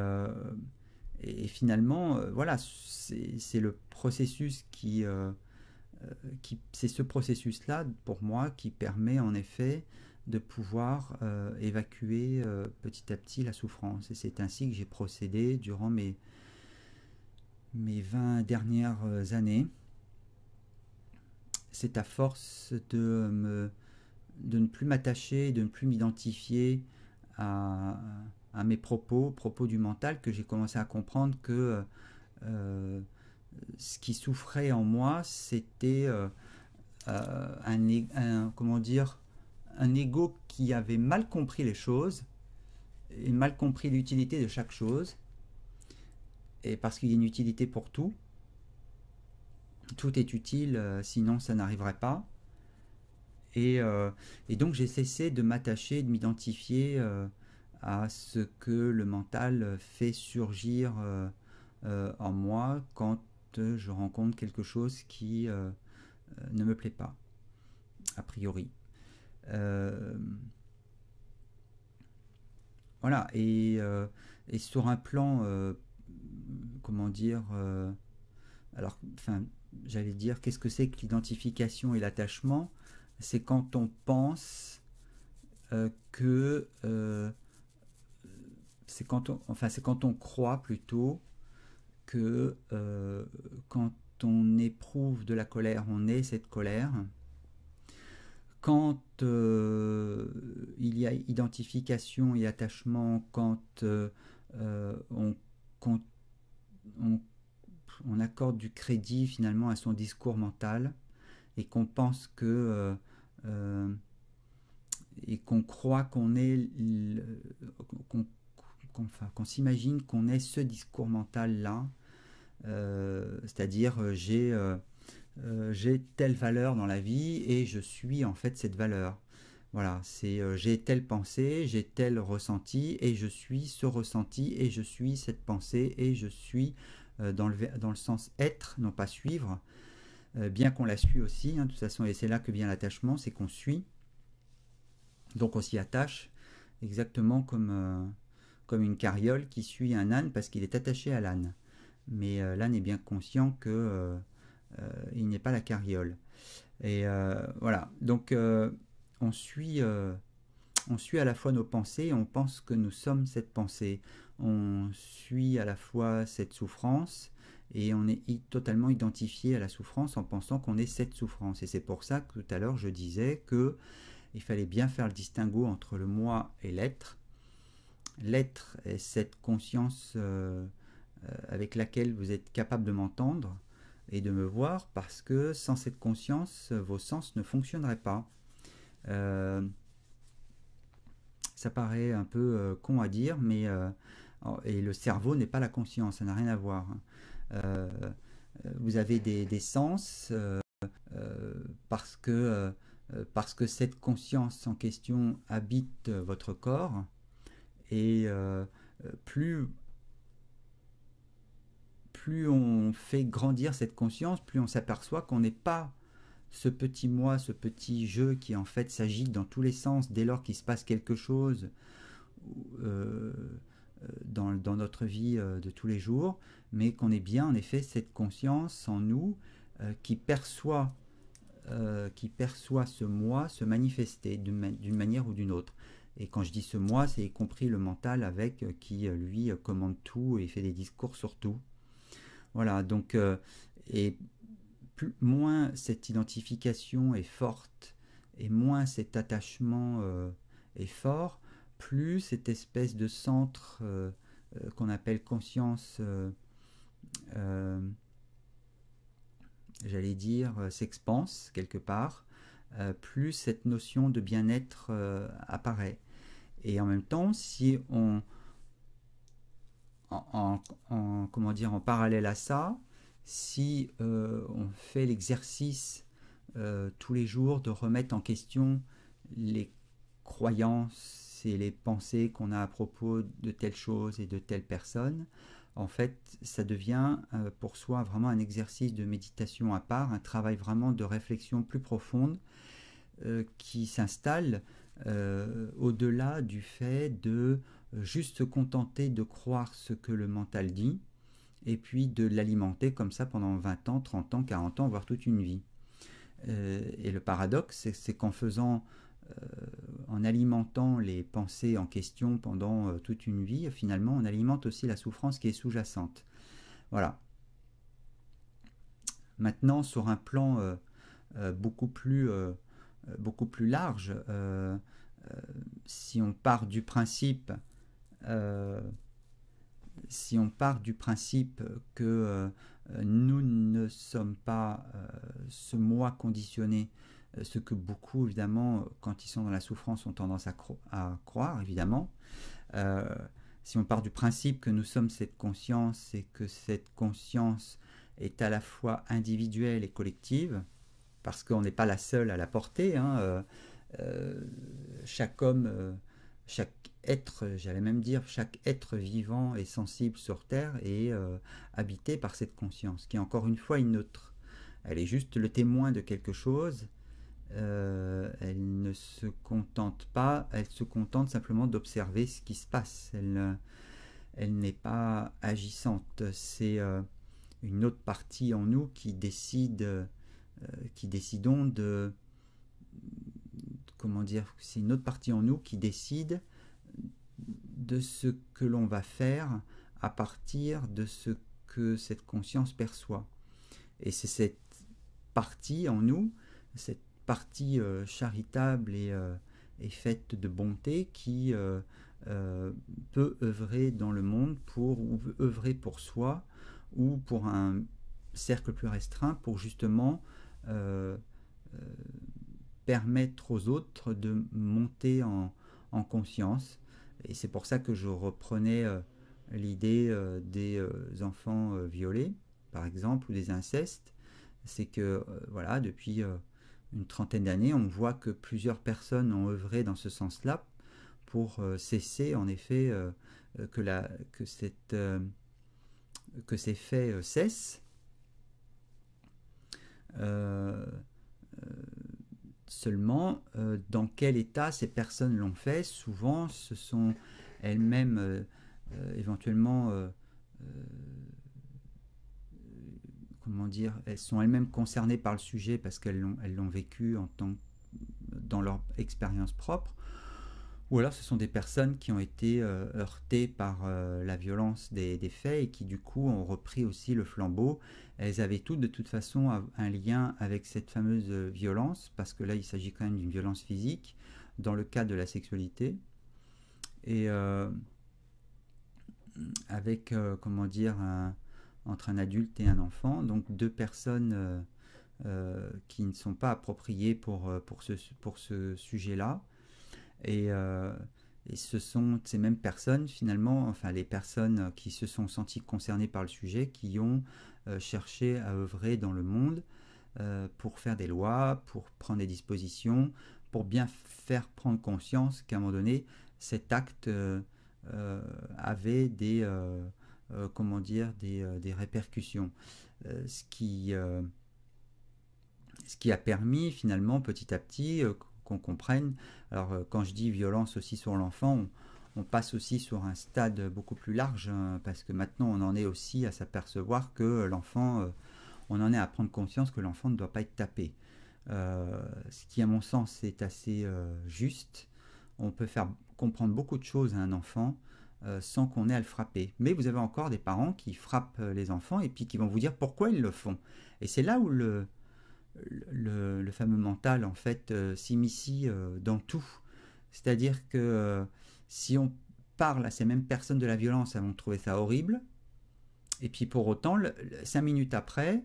finalement, voilà, c'est le processus c'est ce processus-là, pour moi, qui permet en effet de pouvoir évacuer petit à petit la souffrance. Et c'est ainsi que j'ai procédé durant mes 20 dernières années. C'est à force de ne plus m'attacher, de ne plus m'identifier à mes propos du mental, que j'ai commencé à comprendre que ce qui souffrait en moi, c'était comment dire, un ego qui avait mal compris les choses et mal compris l'utilité de chaque chose, et parce qu'il y a une utilité pour tout. Tout est utile, sinon ça n'arriverait pas. Et donc j'ai cessé de m'attacher, de m'identifier à ce que le mental fait surgir en moi quand je rencontre quelque chose qui ne me plaît pas, a priori. Voilà, et sur un plan, comment dire, alors, enfin, j'allais dire, qu'est-ce que c'est que l'identification et l'attachement? C'est quand on pense que c'est quand on croit plutôt que quand on éprouve de la colère, on est cette colère. Quand il y a identification et attachement, quand on accorde du crédit finalement à son discours mental, et qu'on pense que et qu'on croit qu'on est qu'on s'imagine qu'on est ce discours mental là, c'est-à-dire j'ai telle valeur dans la vie et je suis en fait cette valeur. Voilà, c'est j'ai telle pensée, j'ai tel ressenti et je suis ce ressenti et je suis cette pensée et je suis dans le sens être, non pas suivre, bien qu'on la suit aussi, hein, de toute façon, et c'est là que vient l'attachement, c'est qu'on suit, donc on s'y attache, exactement comme une carriole qui suit un âne parce qu'il est attaché à l'âne. Mais l'âne est bien conscient que il n'est pas la carriole. Et voilà, donc on suit à la fois nos pensées et on pense que nous sommes cette pensée. On suit à la fois cette souffrance et on est totalement identifié à la souffrance en pensant qu'on est cette souffrance. Et c'est pour ça que tout à l'heure je disais qu'il fallait bien faire le distinguo entre le moi et l'être. L'être est cette conscience avec laquelle vous êtes capable de m'entendre et de me voir, parce que sans cette conscience, vos sens ne fonctionneraient pas. Ça paraît un peu con à dire, mais et le cerveau n'est pas la conscience, ça n'a rien à voir. Vous avez des sens parce que cette conscience en question habite votre corps, et plus on fait grandir cette conscience, plus on s'aperçoit qu'on n'est pas ce petit moi, ce petit jeu qui en fait s'agite dans tous les sens dès lors qu'il se passe quelque chose dans notre vie de tous les jours, mais qu'on est bien en effet cette conscience en nous qui perçoit ce moi se manifester d'une manière ou d'une autre. Et quand je dis ce moi, c'est y compris le mental avec qui lui commande tout et fait des discours sur tout. Voilà, donc et moins cette identification est forte et moins cet attachement est fort, plus cette espèce de centre qu'on appelle conscience, j'allais dire, s'expanse quelque part, plus cette notion de bien-être apparaît. Et en même temps, si on comment dire, en parallèle à ça, si on fait l'exercice tous les jours de remettre en question les croyances et les pensées qu'on a à propos de telle chose et de telle personne, en fait, ça devient pour soi vraiment un exercice de méditation à part, un travail vraiment de réflexion plus profonde qui s'installe au-delà du fait de juste se contenter de croire ce que le mental dit, et puis de l'alimenter comme ça pendant 20 ans, 30 ans, 40 ans, voire toute une vie. Et le paradoxe, c'est qu'en faisant, en alimentant les pensées en question pendant toute une vie, finalement, on alimente aussi la souffrance qui est sous-jacente. Voilà. Maintenant, sur un plan beaucoup plus large, si on part du principe que nous ne sommes pas ce moi conditionné, ce que beaucoup, évidemment, quand ils sont dans la souffrance, ont tendance à croire, évidemment. Si on part du principe que nous sommes cette conscience et que cette conscience est à la fois individuelle et collective, parce qu'on n'est pas la seule à la porter, hein, chaque homme, chaque être, j'allais même dire, chaque être vivant et sensible sur Terre est habité par cette conscience, qui est encore une fois une autre. Elle est juste le témoin de quelque chose. Elle ne se contente pas, elle se contente simplement d'observer ce qui se passe. Elle n'est pas agissante. C'est une autre partie en nous qui décide, qui décidons de, comment dire, c'est une autre partie en nous qui décide de ce que l'on va faire à partir de ce que cette conscience perçoit. Et c'est cette partie en nous, cette partie charitable et faite de bonté qui peut œuvrer dans le monde ou œuvrer pour soi ou pour un cercle plus restreint pour justement permettre aux autres de monter en conscience. Et c'est pour ça que je reprenais l'idée des enfants violés, par exemple, ou des incestes. C'est que voilà, depuis une trentaine d'années, on voit que plusieurs personnes ont œuvré dans ce sens-là pour cesser, en effet, que ces faits cessent. Seulement, dans quel état ces personnes l'ont fait? Souvent, ce sont elles-mêmes éventuellement, comment dire, elles sont elles-mêmes concernées par le sujet parce qu'elles l'ont vécu dans leur expérience propre, ou alors ce sont des personnes qui ont été heurtées par la violence des faits et qui du coup ont repris aussi le flambeau. Elles avaient toutes de toute façon un lien avec cette fameuse violence, parce que là il s'agit quand même d'une violence physique dans le cas de la sexualité. Et avec, comment dire, entre un adulte et un enfant, donc deux personnes qui ne sont pas appropriées pour ce sujet-là. Et ce sont ces mêmes personnes, finalement, enfin les personnes qui se sont senties concernées par le sujet, qui ont cherché à œuvrer dans le monde pour faire des lois, pour prendre des dispositions, pour bien faire prendre conscience qu'à un moment donné, cet acte avait des, comment dire, des répercussions. Ce qui a permis finalement petit à petit qu'on comprenne. Alors quand je dis violence aussi sur l'enfant, on passe aussi sur un stade beaucoup plus large, hein, parce que maintenant on en est aussi à s'apercevoir que l'enfant, on en est à prendre conscience que l'enfant ne doit pas être tapé. Ce qui à mon sens est assez juste. On peut faire comprendre beaucoup de choses à un enfant sans qu'on ait à le frapper. Mais vous avez encore des parents qui frappent les enfants et puis qui vont vous dire pourquoi ils le font. Et c'est là où le fameux mental en fait s'immisce dans tout. C'est-à-dire que si on parle à ces mêmes personnes de la violence, elles vont trouver ça horrible. Et puis pour autant, 5 minutes après,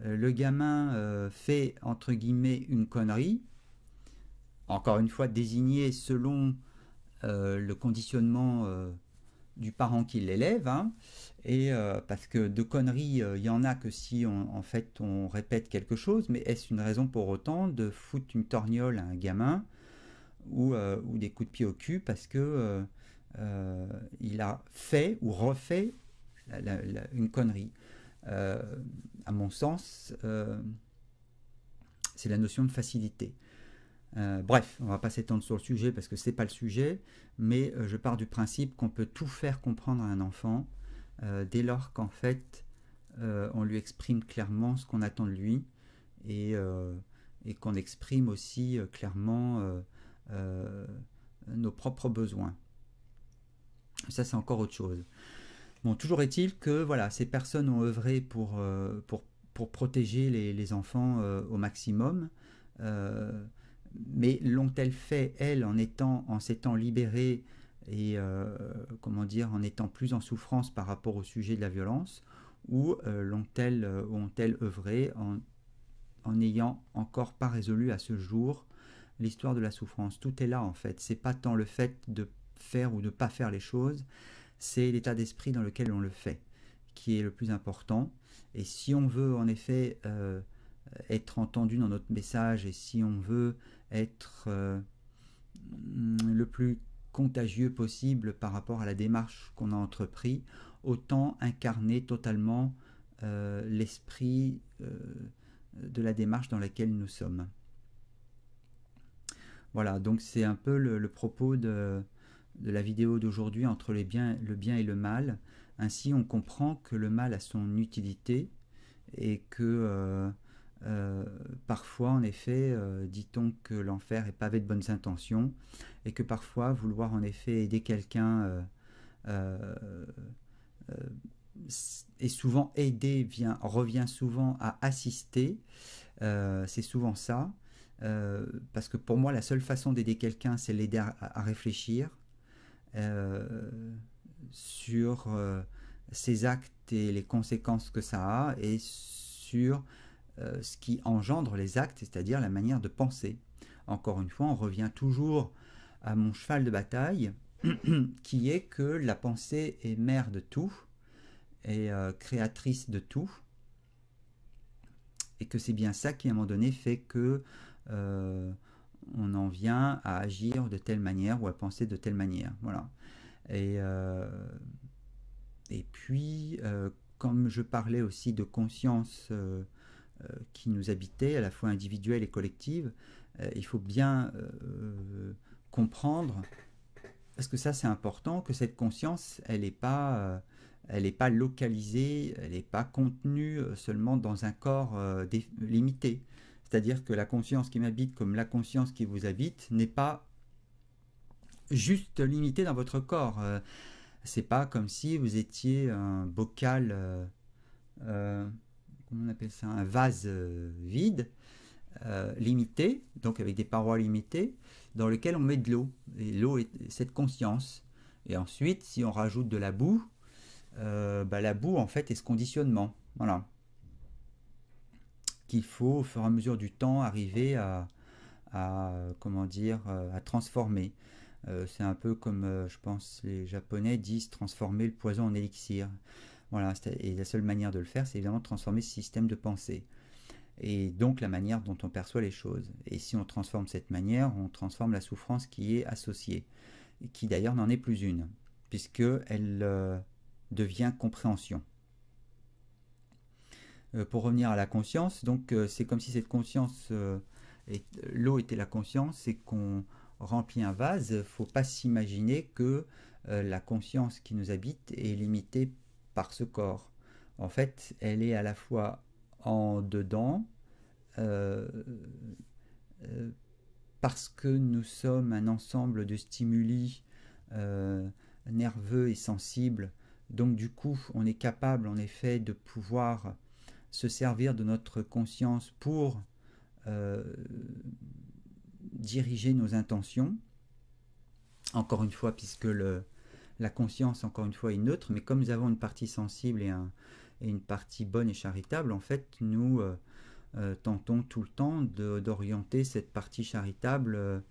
le gamin fait entre guillemets une connerie, encore une fois désigné selon le conditionnement du parent qui l'élève, hein, et parce que de conneries, il y en a que si en fait on répète quelque chose, mais est-ce une raison pour autant de foutre une torgnole à un gamin ou des coups de pied au cul parce que il a fait ou refait une connerie? À mon sens, c'est la notion de facilité. Bref, on va pas s'étendre sur le sujet parce que c'est pas le sujet, mais je pars du principe qu'on peut tout faire comprendre à un enfant dès lors qu'en fait on lui exprime clairement ce qu'on attend de lui et qu'on exprime aussi clairement nos propres besoins. Ça c'est encore autre chose. Bon, toujours est-il que voilà, ces personnes ont œuvré pour protéger les enfants au maximum. Mais l'ont-elles fait, elles, en s'étant libérées et comment dire, en étant plus en souffrance par rapport au sujet de la violence, ou ont-elles œuvré en n'ayant encore pas résolu à ce jour l'histoire de la souffrance? Tout est là en fait. C'est pas tant le fait de faire ou de pas faire les choses, c'est l'état d'esprit dans lequel on le fait qui est le plus important. Et si on veut en effet être entendu dans notre message, et si on veut être le plus contagieux possible par rapport à la démarche qu'on a entrepris, autant incarner totalement l'esprit de la démarche dans laquelle nous sommes. Voilà, donc c'est un peu le propos de la vidéo d'aujourd'hui entre le bien et le mal. Ainsi on comprend que le mal a son utilité et que parfois, en effet, dit-on que l'enfer est pavé de bonnes intentions et que parfois, vouloir en effet aider quelqu'un et souvent aider revient souvent à assister. C'est souvent ça. Parce que pour moi, la seule façon d'aider quelqu'un, c'est l'aider à réfléchir sur ses actes et les conséquences que ça a et sur ce qui engendre les actes, c'est-à-dire la manière de penser. Encore une fois, on revient toujours à mon cheval de bataille, qui est que la pensée est mère de tout, et créatrice de tout, et que c'est bien ça qui, à un moment donné, fait que on en vient à agir de telle manière ou à penser de telle manière. Voilà. Et puis, comme je parlais aussi de conscience qui nous habitait, à la fois individuelle et collective, il faut bien comprendre, parce que ça c'est important, que cette conscience, elle n'est pas localisée, elle n'est pas contenue seulement dans un corps limité. C'est-à-dire que la conscience qui m'habite comme la conscience qui vous habite n'est pas juste limitée dans votre corps. C'est pas comme si vous étiez un bocal, comment on appelle ça, un vase vide, limité, donc avec des parois limitées, dans lequel on met de l'eau. Et l'eau est cette conscience. Et ensuite, si on rajoute de la boue, la boue en fait est ce conditionnement. Voilà. Qu'il faut au fur et à mesure du temps arriver comment dire, à transformer. C'est un peu comme, je pense, les Japonais disent transformer le poison en élixir. Voilà, et la seule manière de le faire, c'est évidemment de transformer ce système de pensée. Et donc la manière dont on perçoit les choses. Et si on transforme cette manière, on transforme la souffrance qui est associée, et qui d'ailleurs n'en est plus une, puisqu'elle devient compréhension. Pour revenir à la conscience, donc c'est comme si cette conscience, l'eau était la conscience, et qu'on remplit un vase. Il ne faut pas s'imaginer que la conscience qui nous habite est limitée par ce corps. En fait, elle est à la fois en dedans, parce que nous sommes un ensemble de stimuli nerveux et sensibles. Donc du coup, on est capable en effet de pouvoir se servir de notre conscience pour diriger nos intentions. Encore une fois, puisque la conscience, encore une fois, est neutre, mais comme nous avons une partie sensible et une partie bonne et charitable, en fait, nous tentons tout le temps d'orienter cette partie charitable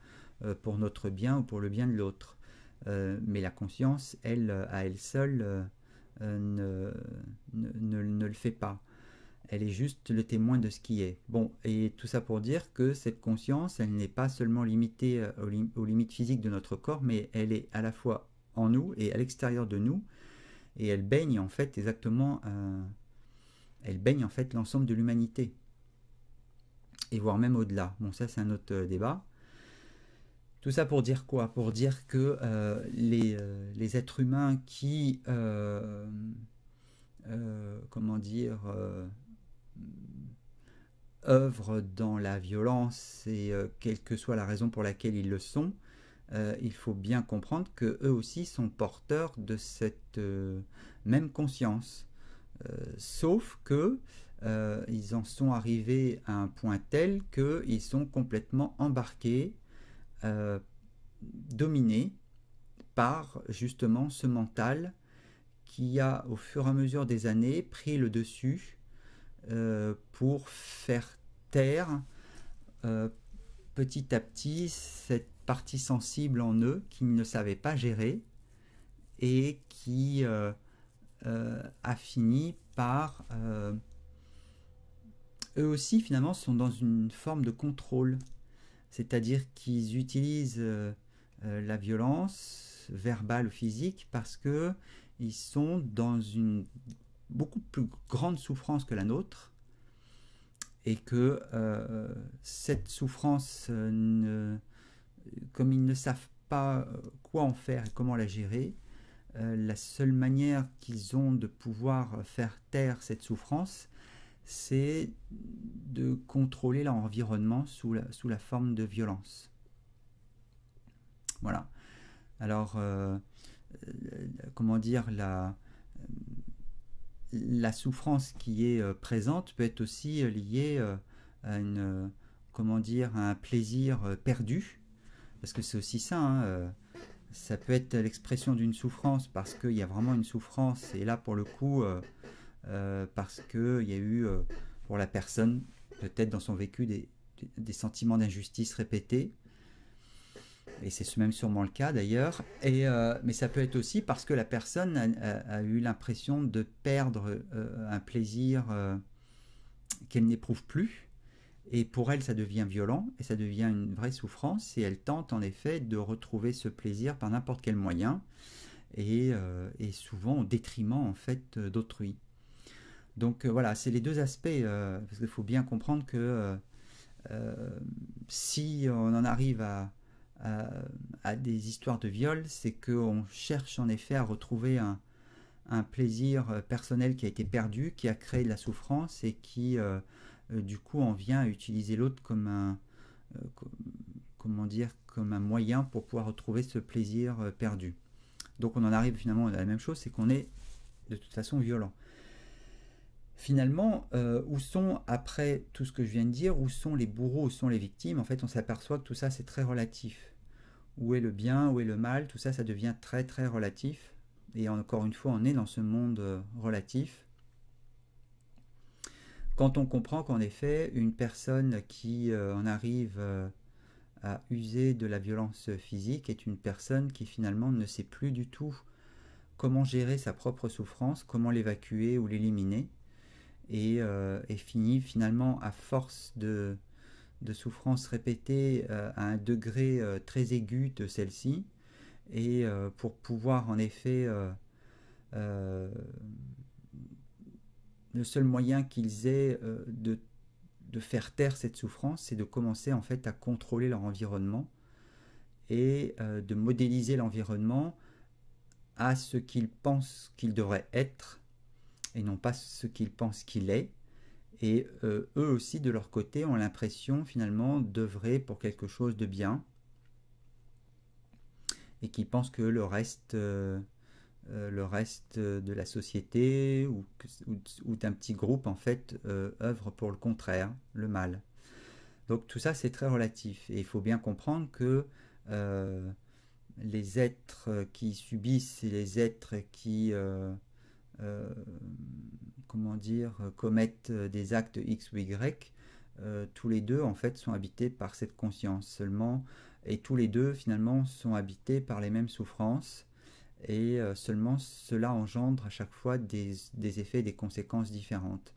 pour notre bien ou pour le bien de l'autre. Mais la conscience, elle, à elle seule, ne le fait pas. Elle est juste le témoin de ce qui est. Bon, et tout ça pour dire que cette conscience, elle n'est pas seulement limitée aux limites physiques de notre corps, mais elle est à la fois en nous et à l'extérieur de nous, et elle baigne en fait exactement, elle baigne en fait l'ensemble de l'humanité, et voire même au-delà. Bon, ça c'est un autre débat. Tout ça pour dire quoi? Pour dire que les êtres humains qui, comment dire, œuvrent dans la violence, et quelle que soit la raison pour laquelle ils le sont, il faut bien comprendre que eux aussi sont porteurs de cette même conscience, sauf que ils en sont arrivés à un point tel qu'ils sont complètement embarqués, dominés par justement ce mental qui a au fur et à mesure des années pris le dessus pour faire taire petit à petit cette partie sensible en eux qu'ils ne savaient pas gérer, et qui a fini par eux aussi finalement sont dans une forme de contrôle, c'est-à-dire qu'ils utilisent la violence verbale ou physique parce que ils sont dans une beaucoup plus grande souffrance que la nôtre, et que cette souffrance, comme ils ne savent pas quoi en faire et comment la gérer, la seule manière qu'ils ont de pouvoir faire taire cette souffrance, c'est de contrôler leur environnement sous la forme de violence. Voilà. Alors, comment dire, la souffrance qui est présente peut être aussi liée à comment dire, à un plaisir perdu, parce que c'est aussi ça, hein, ça peut être l'expression d'une souffrance parce qu'il y a vraiment une souffrance, et là pour le coup parce qu'il y a eu pour la personne peut-être dans son vécu des sentiments d'injustice répétés, et c'est même sûrement le cas d'ailleurs, mais ça peut être aussi parce que la personne a eu l'impression de perdre un plaisir qu'elle n'éprouve plus, et pour elle ça devient violent et ça devient une vraie souffrance, et elle tente en effet de retrouver ce plaisir par n'importe quel moyen, et souvent au détriment en fait d'autrui. Donc voilà, c'est les deux aspects, parce qu'il faut bien comprendre que si on en arrive à des histoires de viol, c'est qu'on cherche en effet à retrouver un plaisir personnel qui a été perdu, qui a créé de la souffrance, et qui du coup on vient à utiliser l'autre comme un, comment dire, comme un moyen pour pouvoir retrouver ce plaisir perdu. Donc on en arrive finalement à la même chose, c'est qu'on est de toute façon violent. Finalement, où sont, après tout ce que je viens de dire, où sont les bourreaux, où sont les victimes? En fait, on s'aperçoit que tout ça, c'est très relatif. Où est le bien, où est le mal? Tout ça, ça devient très très relatif. Et encore une fois, on est dans ce monde relatif. Quand on comprend qu'en effet, une personne qui en arrive à user de la violence physique est une personne qui finalement ne sait plus du tout comment gérer sa propre souffrance, comment l'évacuer ou l'éliminer, et finit finalement à force de souffrance répétée à un degré très aigu de celle-ci, et pour pouvoir en effet le seul moyen qu'ils aient de faire taire cette souffrance, c'est de commencer en fait à contrôler leur environnement et de modéliser l'environnement à ce qu'ils pensent qu'il devrait être et non pas ce qu'ils pensent qu'il est. Et eux aussi, de leur côté, ont l'impression finalement d'œuvrer pour quelque chose de bien et qui pensent que le reste de la société ou d'un petit groupe en fait œuvre pour le contraire, le mal. Donc tout ça c'est très relatif et il faut bien comprendre que les êtres qui subissent et les êtres qui comment dire, commettent des actes X ou Y, tous les deux en fait sont habités par cette conscience seulement, et tous les deux finalement sont habités par les mêmes souffrances, et seulement cela engendre à chaque fois des effets, des conséquences différentes.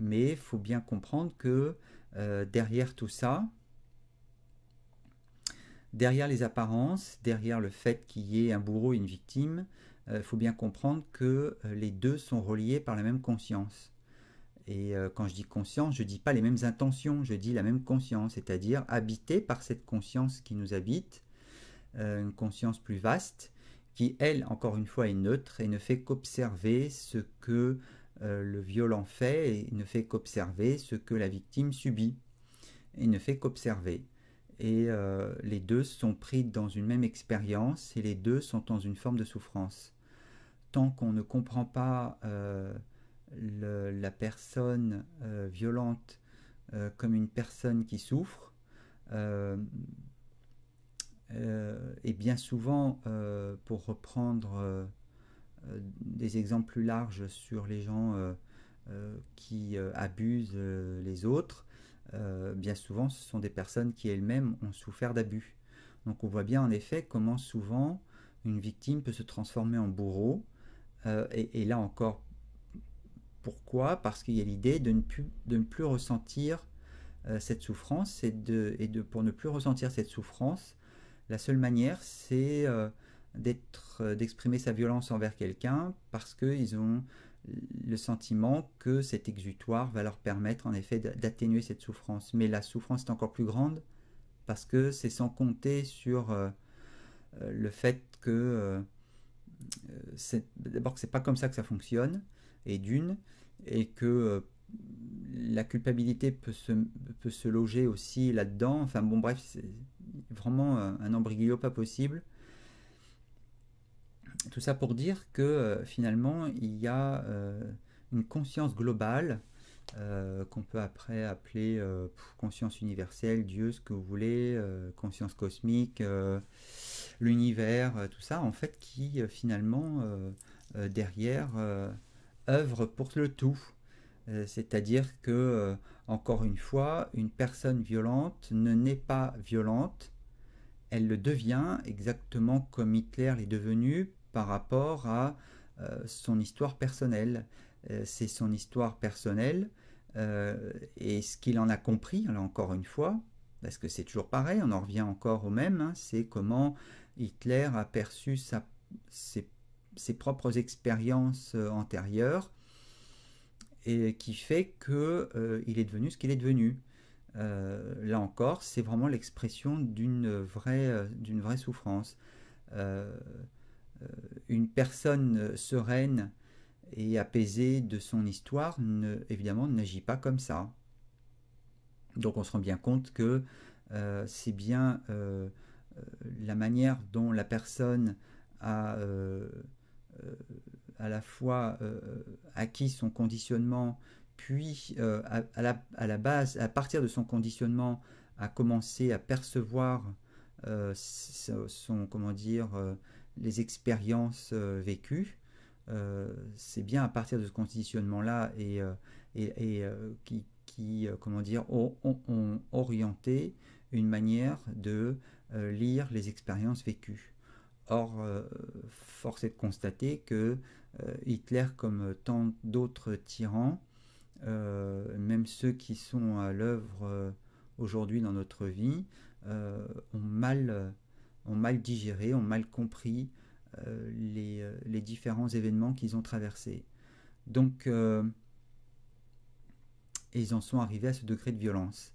Mais il faut bien comprendre que derrière tout ça, derrière les apparences, derrière le fait qu'il y ait un bourreau et une victime, faut bien comprendre que les deux sont reliés par la même conscience. Et quand je dis conscience, je ne dis pas les mêmes intentions, je dis la même conscience, c'est-à-dire habité par cette conscience qui nous habite, une conscience plus vaste, qui, elle, encore une fois, est neutre et ne fait qu'observer ce que le violent fait et ne fait qu'observer ce que la victime subit. Et ne fait qu'observer. Et les deux sont pris dans une même expérience et les deux sont dans une forme de souffrance. Tant qu'on ne comprend pas la personne violente comme une personne qui souffre, et bien souvent, pour reprendre des exemples plus larges sur les gens qui abusent les autres, bien souvent ce sont des personnes qui elles-mêmes ont souffert d'abus. Donc on voit bien en effet comment souvent une victime peut se transformer en bourreau, et là encore, pourquoi? Parce qu'il y a l'idée de ne plus ressentir cette souffrance, pour ne plus ressentir cette souffrance, la seule manière c'est d'exprimer sa violence envers quelqu'un parce qu'ils ont le sentiment que cet exutoire va leur permettre en effet d'atténuer cette souffrance. Mais la souffrance est encore plus grande parce que c'est sans compter sur le fait que d'abord que c'est pas comme ça que ça fonctionne, et et que la culpabilité peut se loger aussi là-dedans. Enfin bon, bref, c'est vraiment un embriglio pas possible. Tout ça pour dire que finalement, il y a une conscience globale qu'on peut après appeler conscience universelle, Dieu, ce que vous voulez, conscience cosmique, l'univers, tout ça, en fait, qui finalement, derrière, œuvre pour le tout. C'est-à-dire que, encore une fois, une personne violente ne naît pas violente, elle le devient exactement comme Hitler l'est devenu par rapport à son histoire personnelle. C'est son histoire personnelle, et ce qu'il en a compris, là encore une fois, parce que c'est toujours pareil, on en revient encore au même, hein, c'est comment Hitler a perçu ses propres expériences antérieures, et qui fait qu'il est devenu ce qu'il est devenu. Là encore, c'est vraiment l'expression d'une vraie souffrance. Euh, une personne sereine et apaisée de son histoire, évidemment, n'agit pas comme ça. Donc on se rend bien compte que c'est bien la manière dont la personne a à la fois acquis son conditionnement, puis à la base, à partir de son conditionnement, a commencé à percevoir comment dire, les expériences vécues. C'est bien à partir de ce conditionnement-là comment dire, ont orienté une manière de lire les expériences vécues. Or, force est de constater que Hitler, comme tant d'autres tyrans, même ceux qui sont à l'œuvre aujourd'hui dans notre vie, ont mal digéré, ont mal compris les différents événements qu'ils ont traversés. Donc, ils en sont arrivés à ce degré de violence.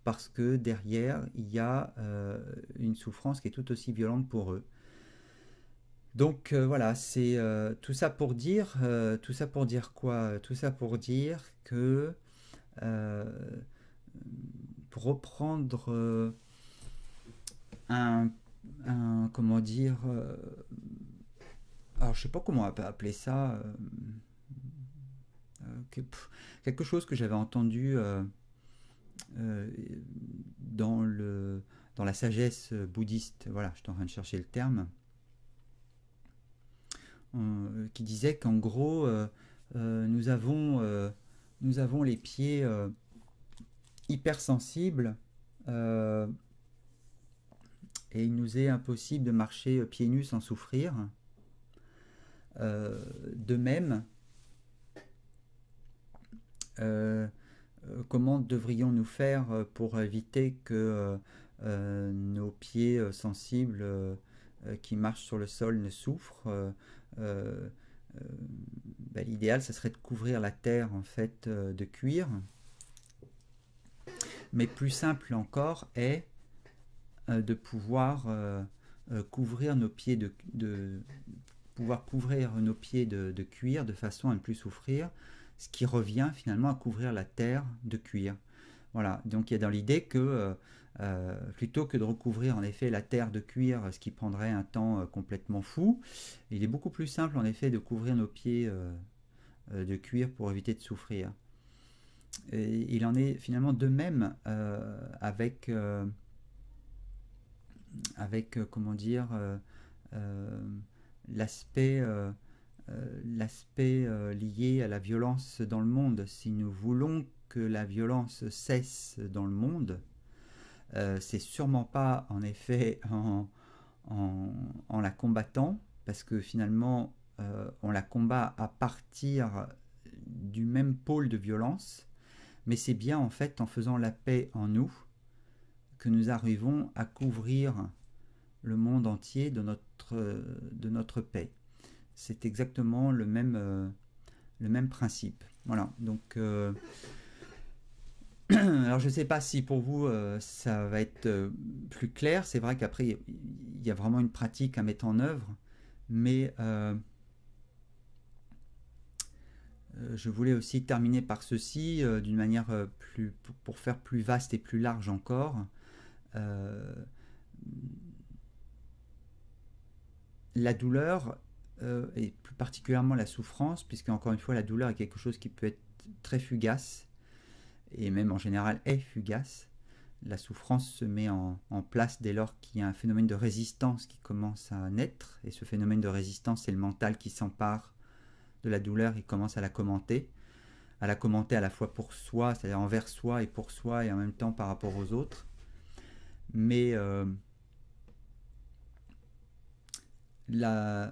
Parce que derrière, il y a une souffrance qui est tout aussi violente pour eux. Donc voilà, c'est tout ça pour dire quoi? Tout ça pour dire que pour reprendre comment dire, alors je sais pas comment on peut appeler ça, quelque chose que j'avais entendu dans la sagesse bouddhiste. Voilà, je suis en train de chercher le terme. Qui disait qu'en gros, nous avons les pieds hypersensibles et il nous est impossible de marcher pieds nus sans souffrir. De même, comment devrions-nous faire pour éviter que nos pieds sensibles qui marchent sur le sol ne souffrent? L'idéal, ça serait de couvrir la terre en fait de cuir. Mais plus simple encore est de pouvoir couvrir nos pieds de cuir de façon à ne plus souffrir, ce qui revient finalement à couvrir la terre de cuir. Voilà, donc il y a dans l'idée que plutôt que de recouvrir en effet la terre de cuir, ce qui prendrait un temps complètement fou, il est beaucoup plus simple en effet de couvrir nos pieds de cuir pour éviter de souffrir. Et il en est finalement de même avec comment dire, l'aspect lié à la violence dans le monde. Si nous voulons que la violence cesse dans le monde, c'est sûrement pas en effet en la combattant, parce que finalement on la combat à partir du même pôle de violence, mais c'est bien en fait en faisant la paix en nous que nous arrivons à couvrir le monde entier de notre paix. C'est exactement le même principe. Voilà, donc alors je ne sais pas si pour vous ça va être plus clair. C'est vrai qu'après il y a vraiment une pratique à mettre en œuvre, mais je voulais aussi terminer par ceci d'une manière pour faire plus vaste et plus large encore. La douleur et plus particulièrement la souffrance, puisque encore une fois la douleur est quelque chose qui peut être très fugace et même en général est fugace. La souffrance se met en place dès lors qu'il y a un phénomène de résistance qui commence à naître, et ce phénomène de résistance, c'est le mental qui s'empare de la douleur et commence à la commenter à la fois pour soi, c'est-à-dire envers soi et pour soi, et en même temps par rapport aux autres. Mais la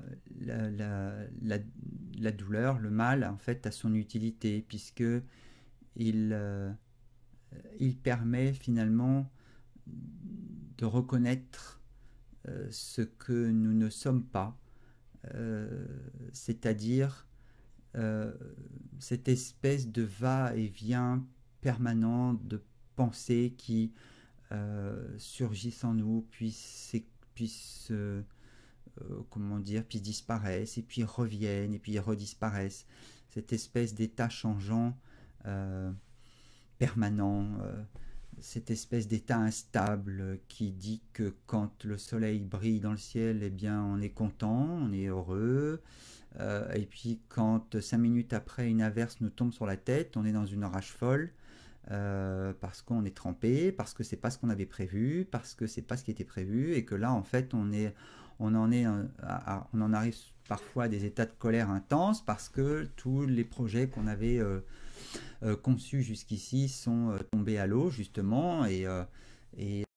douleur, le mal, en fait, a son utilité, puisque il permet finalement de reconnaître ce que nous ne sommes pas, c'est-à-dire cette espèce de va-et-vient permanent de pensées qui surgissent en nous, puis comment dire, puis disparaissent, et puis reviennent, et puis redisparaissent. Cette espèce d'état changeant permanent cette espèce d'état instable qui dit que quand le soleil brille dans le ciel, eh bien on est content, on est heureux. Et puis quand 5 minutes après une averse nous tombe sur la tête, on est dans une rage folle. Parce qu'on est trempé, parce que c'est pas ce qu'on avait prévu, parce que c'est pas ce qui était prévu, et que là en fait on en arrive parfois à des états de colère intense parce que tous les projets qu'on avait conçus jusqu'ici sont tombés à l'eau justement, et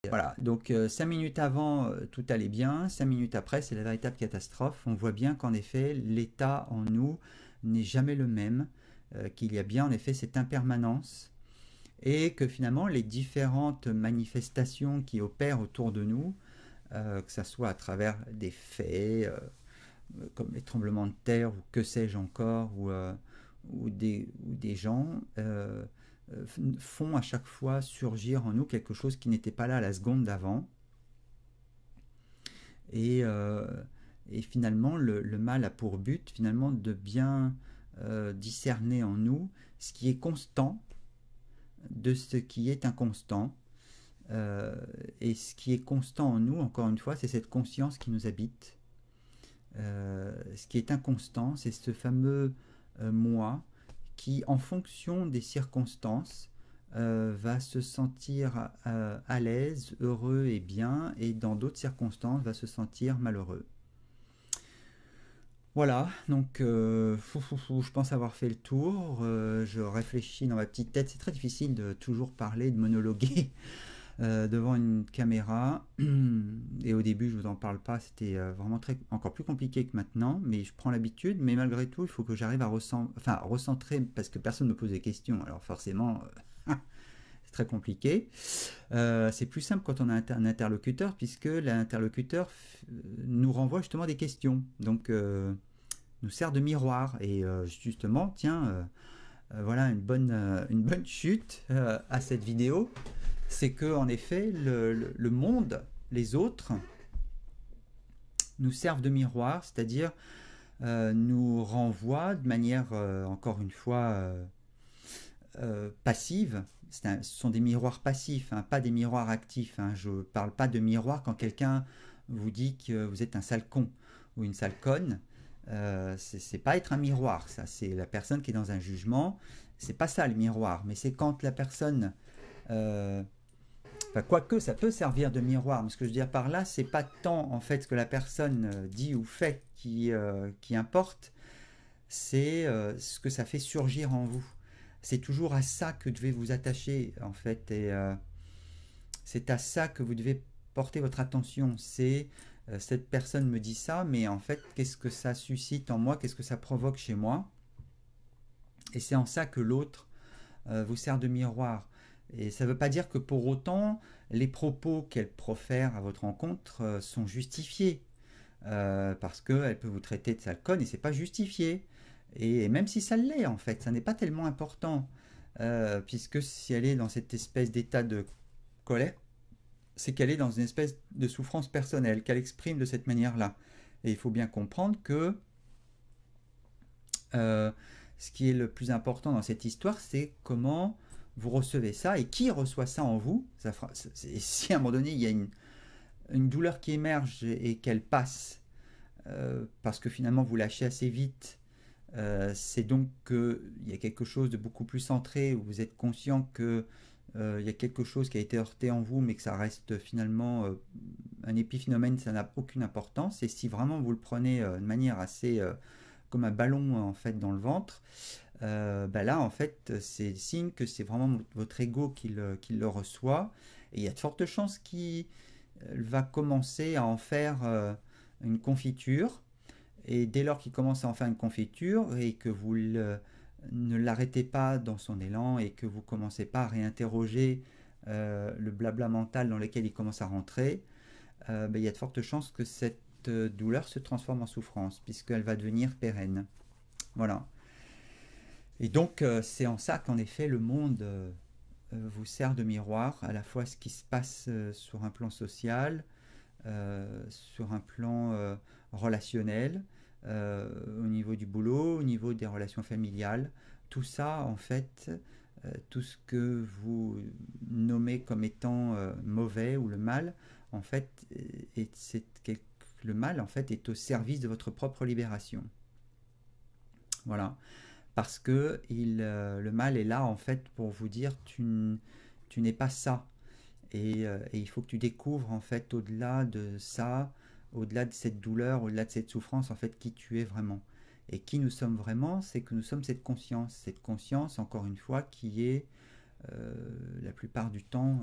voilà. Donc 5 minutes avant tout allait bien, 5 minutes après c'est la véritable catastrophe. On voit bien qu'en effet l'état en nous n'est jamais le même, qu'il y a bien en effet cette impermanence, et que finalement les différentes manifestations qui opèrent autour de nous, que ce soit à travers des faits comme les tremblements de terre ou que sais-je encore, ou des gens, font à chaque fois surgir en nous quelque chose qui n'était pas là la seconde d'avant. Et, euh, et finalement le mal a pour but finalement de bien discerner en nous ce qui est constant de ce qui est inconstant. Et ce qui est constant en nous, encore une fois, c'est cette conscience qui nous habite. Ce qui est inconstant, c'est ce fameux moi qui, en fonction des circonstances, va se sentir à l'aise, heureux et bien, et dans d'autres circonstances va se sentir malheureux. Voilà, donc je pense avoir fait le tour. Je réfléchis dans ma petite tête. C'est très difficile de toujours parler, de monologuer devant une caméra. Et au début, je vous en parle pas. C'était vraiment encore plus compliqué que maintenant. Mais je prends l'habitude. Mais malgré tout, il faut que j'arrive à recentrer parce que personne ne me pose des questions. Alors forcément, c'est très compliqué. C'est plus simple quand on a un interlocuteur, puisque l'interlocuteur nous renvoie justement des questions. Donc nous sert de miroir, et justement tiens voilà une bonne chute à cette vidéo, c'est que en effet le monde, les autres nous servent de miroir, c'est-à-dire nous renvoient de manière encore une fois passive. Ce sont des miroirs passifs, hein, pas des miroirs actifs, hein. Je ne parle pas de miroir quand quelqu'un vous dit que vous êtes un sale con ou une sale conne. C'est pas être un miroir, ça, c'est la personne qui est dans un jugement. C'est pas ça le miroir, mais c'est quand la personne, quoique ça peut servir de miroir, mais ce que je veux dire par là, c'est pas tant en fait ce que la personne dit ou fait qui importe, c'est ce que ça fait surgir en vous. C'est toujours à ça que devez vous attacher en fait, et c'est à ça que vous devez porter votre attention. C'est cette personne me dit ça, mais en fait, qu'est-ce que ça suscite en moi, qu'est-ce que ça provoque chez moi? Et c'est en ça que l'autre vous sert de miroir. Et ça ne veut pas dire que pour autant, les propos qu'elle profère à votre rencontre sont justifiés. Parce qu'elle peut vous traiter de sale conne et c'est pas justifié. Et même si ça l'est, en fait, ça n'est pas tellement important. Puisque si elle est dans cette espèce d'état de colère, c'est qu'elle est dans une espèce de souffrance personnelle, qu'elle exprime de cette manière-là. Et il faut bien comprendre que ce qui est le plus important dans cette histoire, c'est comment vous recevez ça et qui reçoit ça en vous. Si à un moment donné, il y a une douleur qui émerge et qu'elle passe, parce que finalement vous lâchez assez vite, c'est donc qu'il y a quelque chose de beaucoup plus centré, où vous êtes conscient que il y a quelque chose qui a été heurté en vous, mais que ça reste finalement un épiphénomène, ça n'a aucune importance. Et si vraiment vous le prenez de manière assez comme un ballon en fait dans le ventre, là en fait c'est signe que c'est vraiment votre ego qui le reçoit, et il y a de fortes chances qu'il va commencer à en faire une confiture. Et dès lors qu'il commence à en faire une confiture et que vous ne l'arrêtez pas dans son élan et que vous ne commencez pas à réinterroger le blabla mental dans lequel il commence à rentrer, il y a de fortes chances que cette douleur se transforme en souffrance, puisqu'elle va devenir pérenne. Voilà. Et donc c'est en ça qu'en effet le monde vous sert de miroir, à la fois ce qui se passe sur un plan social, sur un plan relationnel, au niveau du boulot, au niveau des relations familiales. Tout ça en fait tout ce que vous nommez comme étant mauvais ou le mal, en fait, le mal en fait est au service de votre propre libération. Voilà, parce que le mal est là en fait pour vous dire tu n'es pas ça. Et il faut que tu découvres en fait au-delà de ça, au-delà de cette douleur, au-delà de cette souffrance, en fait qui tu es vraiment. Et qui nous sommes vraiment, c'est que nous sommes cette conscience encore une fois qui est la plupart du temps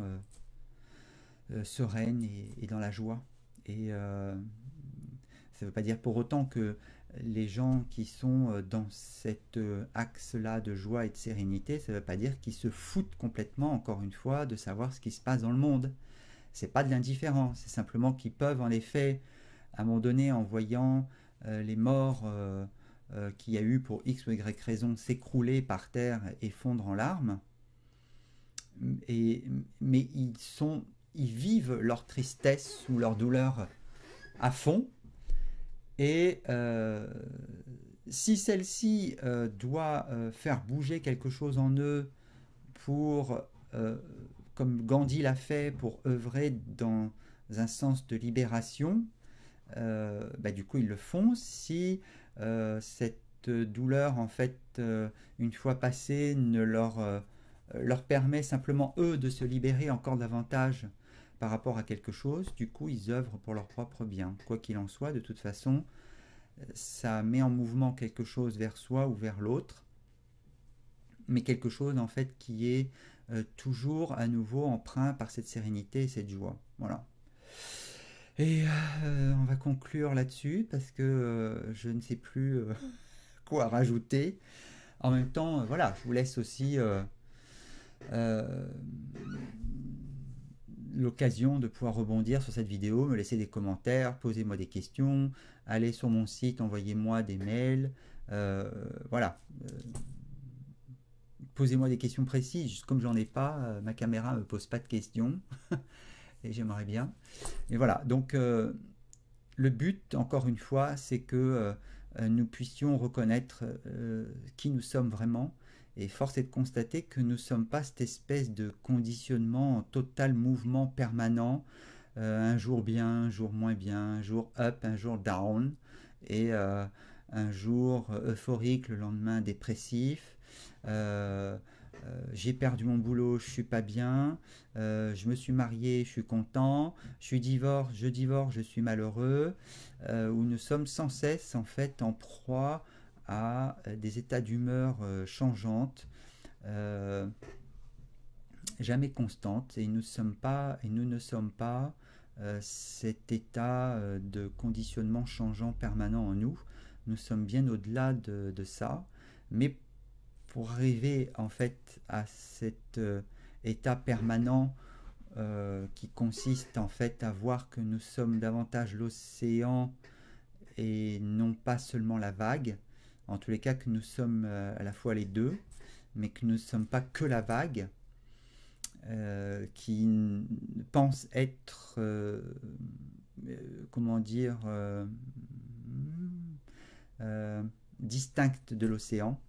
sereine et dans la joie. Et ça ne veut pas dire pour autant que les gens qui sont dans cet axe-là de joie et de sérénité, ça ne veut pas dire qu'ils se foutent complètement, encore une fois, de savoir ce qui se passe dans le monde. C'est pas de l'indifférence, c'est simplement qu'ils peuvent en effet, à un moment donné, en voyant les morts qu'il y a eu pour X ou Y raison s'écrouler par terre et fondre en larmes, mais ils vivent leur tristesse ou leur douleur à fond. Et si celle-ci doit faire bouger quelque chose en eux pour, comme Gandhi l'a fait, pour œuvrer dans un sens de libération, du coup ils le font. Si cette douleur, en fait, une fois passée, ne leur permet simplement eux de se libérer encore davantage par rapport à quelque chose, du coup ils œuvrent pour leur propre bien. Quoi qu'il en soit, de toute façon, ça met en mouvement quelque chose vers soi ou vers l'autre, mais quelque chose en fait qui est toujours à nouveau empreint par cette sérénité et cette joie. Voilà. Et on va conclure là-dessus parce que je ne sais plus quoi rajouter. En même temps, voilà, je vous laisse aussi l'occasion de pouvoir rebondir sur cette vidéo, me laisser des commentaires, posez-moi des questions, allez sur mon site, envoyez-moi des mails, voilà. Posez-moi des questions précises, comme j'en ai pas, ma caméra me pose pas de questions, et j'aimerais bien. Et voilà, donc le but, encore une fois, c'est que nous puissions reconnaître qui nous sommes vraiment. Et force est de constater que nous ne sommes pas cette espèce de conditionnement en total mouvement permanent, un jour bien, un jour moins bien, un jour up, un jour down, et un jour euphorique, le lendemain dépressif. J'ai perdu mon boulot, je suis pas bien, je me suis marié, je suis content, je divorce, je suis malheureux, où nous sommes sans cesse en fait en proie à des états d'humeur changeantes, jamais constantes, et nous ne sommes pas cet état de conditionnement changeant permanent en nous. Nous sommes bien au-delà de ça, mais pour arriver en fait à cet état permanent qui consiste en fait à voir que nous sommes davantage l'océan et non pas seulement la vague, en tous les cas que nous sommes à la fois les deux, mais que nous ne sommes pas que la vague qui pense être comment dire distincte de l'océan.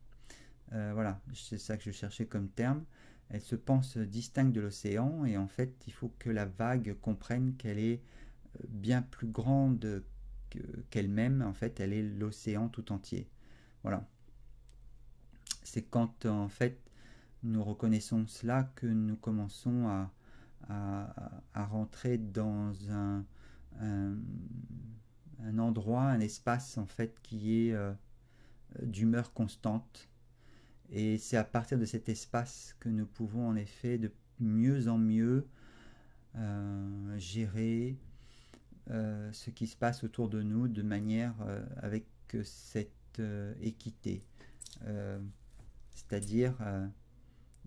Voilà, c'est ça que je cherchais comme terme. Elle se pense distincte de l'océan et en fait il faut que la vague comprenne qu'elle est bien plus grande qu'elle-même. En fait elle est l'océan tout entier. Voilà, c'est quand en fait nous reconnaissons cela que nous commençons à rentrer dans un endroit, un espace en fait qui est d'humeur constante. Et c'est à partir de cet espace que nous pouvons en effet de mieux en mieux gérer ce qui se passe autour de nous de manière avec cette équité, c'est-à-dire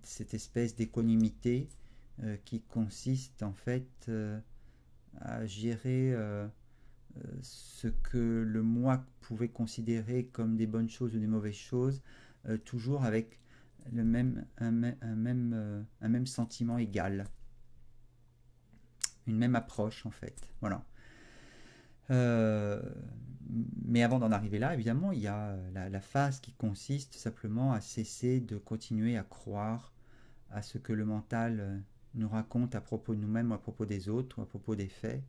cette espèce d'équanimité qui consiste en fait à gérer ce que le moi pouvait considérer comme des bonnes choses ou des mauvaises choses, toujours avec un même sentiment égal, une même approche en fait. Voilà. Mais avant d'en arriver là, évidemment, il y a la phase qui consiste simplement à cesser de continuer à croire à ce que le mental nous raconte à propos de nous-mêmes, ou à propos des autres, ou à propos des faits.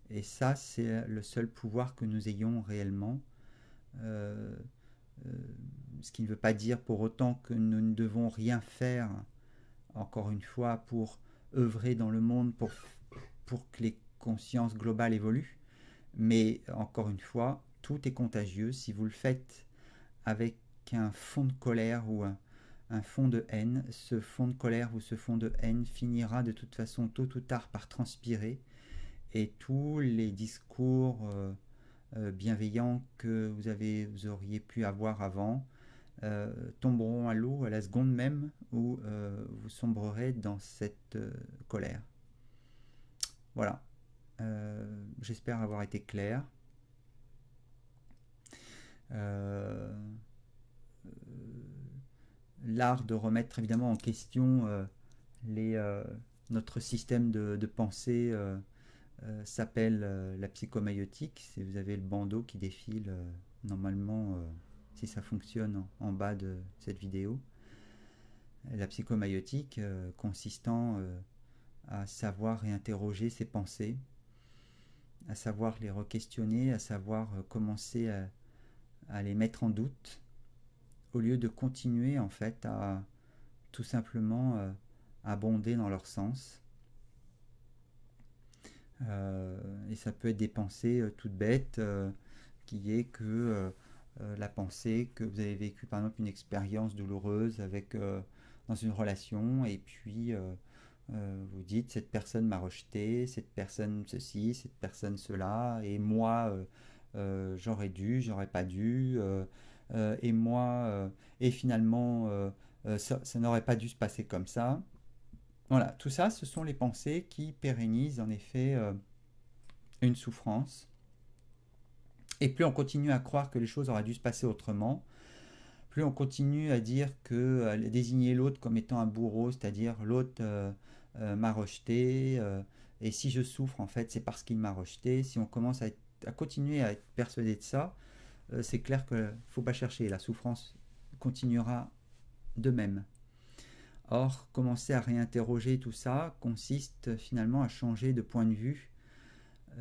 Et ça, c'est le seul pouvoir que nous ayons réellement. Ce qui ne veut pas dire pour autant que nous ne devons rien faire, encore une fois, pour œuvrer dans le monde, pour que les consciences globales évoluent. Mais encore une fois, tout est contagieux. Si vous le faites avec un fond de colère ou un fond de haine, ce fond de colère ou ce fond de haine finira de toute façon tôt ou tard par transpirer, et tous les discours bienveillants que vous auriez pu avoir avant tomberont à l'eau à la seconde même où vous sombrerez dans cette colère. Voilà. J'espère avoir été clair. L'art de remettre évidemment en question notre système de pensée s'appelle la psychomaïotique. Vous avez le bandeau qui défile normalement, si ça fonctionne, en bas de cette vidéo. La psychomaïotique consistant à savoir réinterroger ses pensées, à savoir les re-questionner, à savoir commencer à les mettre en doute, au lieu de continuer en fait à tout simplement abonder dans leur sens. Et ça peut être des pensées toutes bêtes, qui est que la pensée que vous avez vécu par exemple une expérience douloureuse dans une relation, et puis vous dites cette personne m'a rejeté, cette personne ceci, cette personne cela, et moi j'aurais dû, j'aurais pas dû, et moi, et finalement ça n'aurait pas dû se passer comme ça. Voilà, tout ça, ce sont les pensées qui pérennisent en effet une souffrance. Et plus on continue à croire que les choses auraient dû se passer autrement, plus on continue à dire que désigner l'autre comme étant un bourreau, c'est-à-dire l'autre m'a rejeté, et si je souffre, en fait, c'est parce qu'il m'a rejeté. Si on commence à continuer à être persuadé de ça, c'est clair qu'il ne faut pas chercher. La souffrance continuera de même. Or, commencer à réinterroger tout ça consiste finalement à changer de point de vue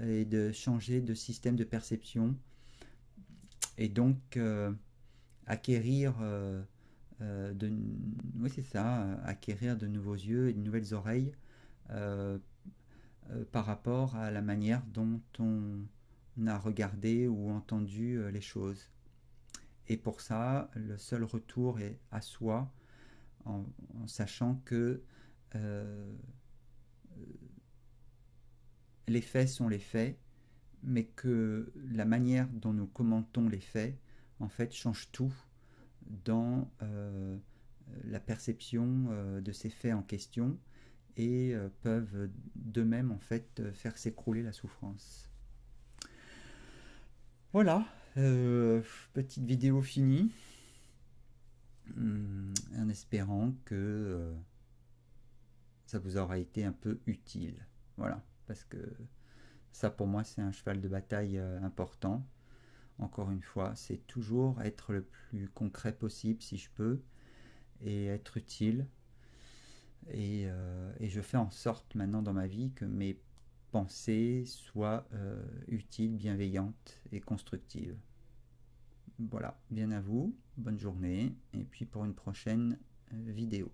et de changer de système de perception, et donc acquérir oui, c'est ça, acquérir de nouveaux yeux et de nouvelles oreilles par rapport à la manière dont on a regardé ou entendu les choses. Et pour ça, le seul retour est à soi, en sachant que les faits sont les faits, mais que la manière dont nous commentons les faits, en fait, change tout dans la perception de ces faits en question, et peuvent d'eux-mêmes, en fait, faire s'écrouler la souffrance. Voilà, petite vidéo finie, en espérant que ça vous aura été un peu utile. Voilà, parce que ça pour moi c'est un cheval de bataille important. Encore une fois, c'est toujours être le plus concret possible si je peux, et être utile. Et je fais en sorte maintenant dans ma vie que mes pensées soient utiles, bienveillantes et constructives. Voilà, bien à vous, bonne journée, et puis pour une prochaine vidéo.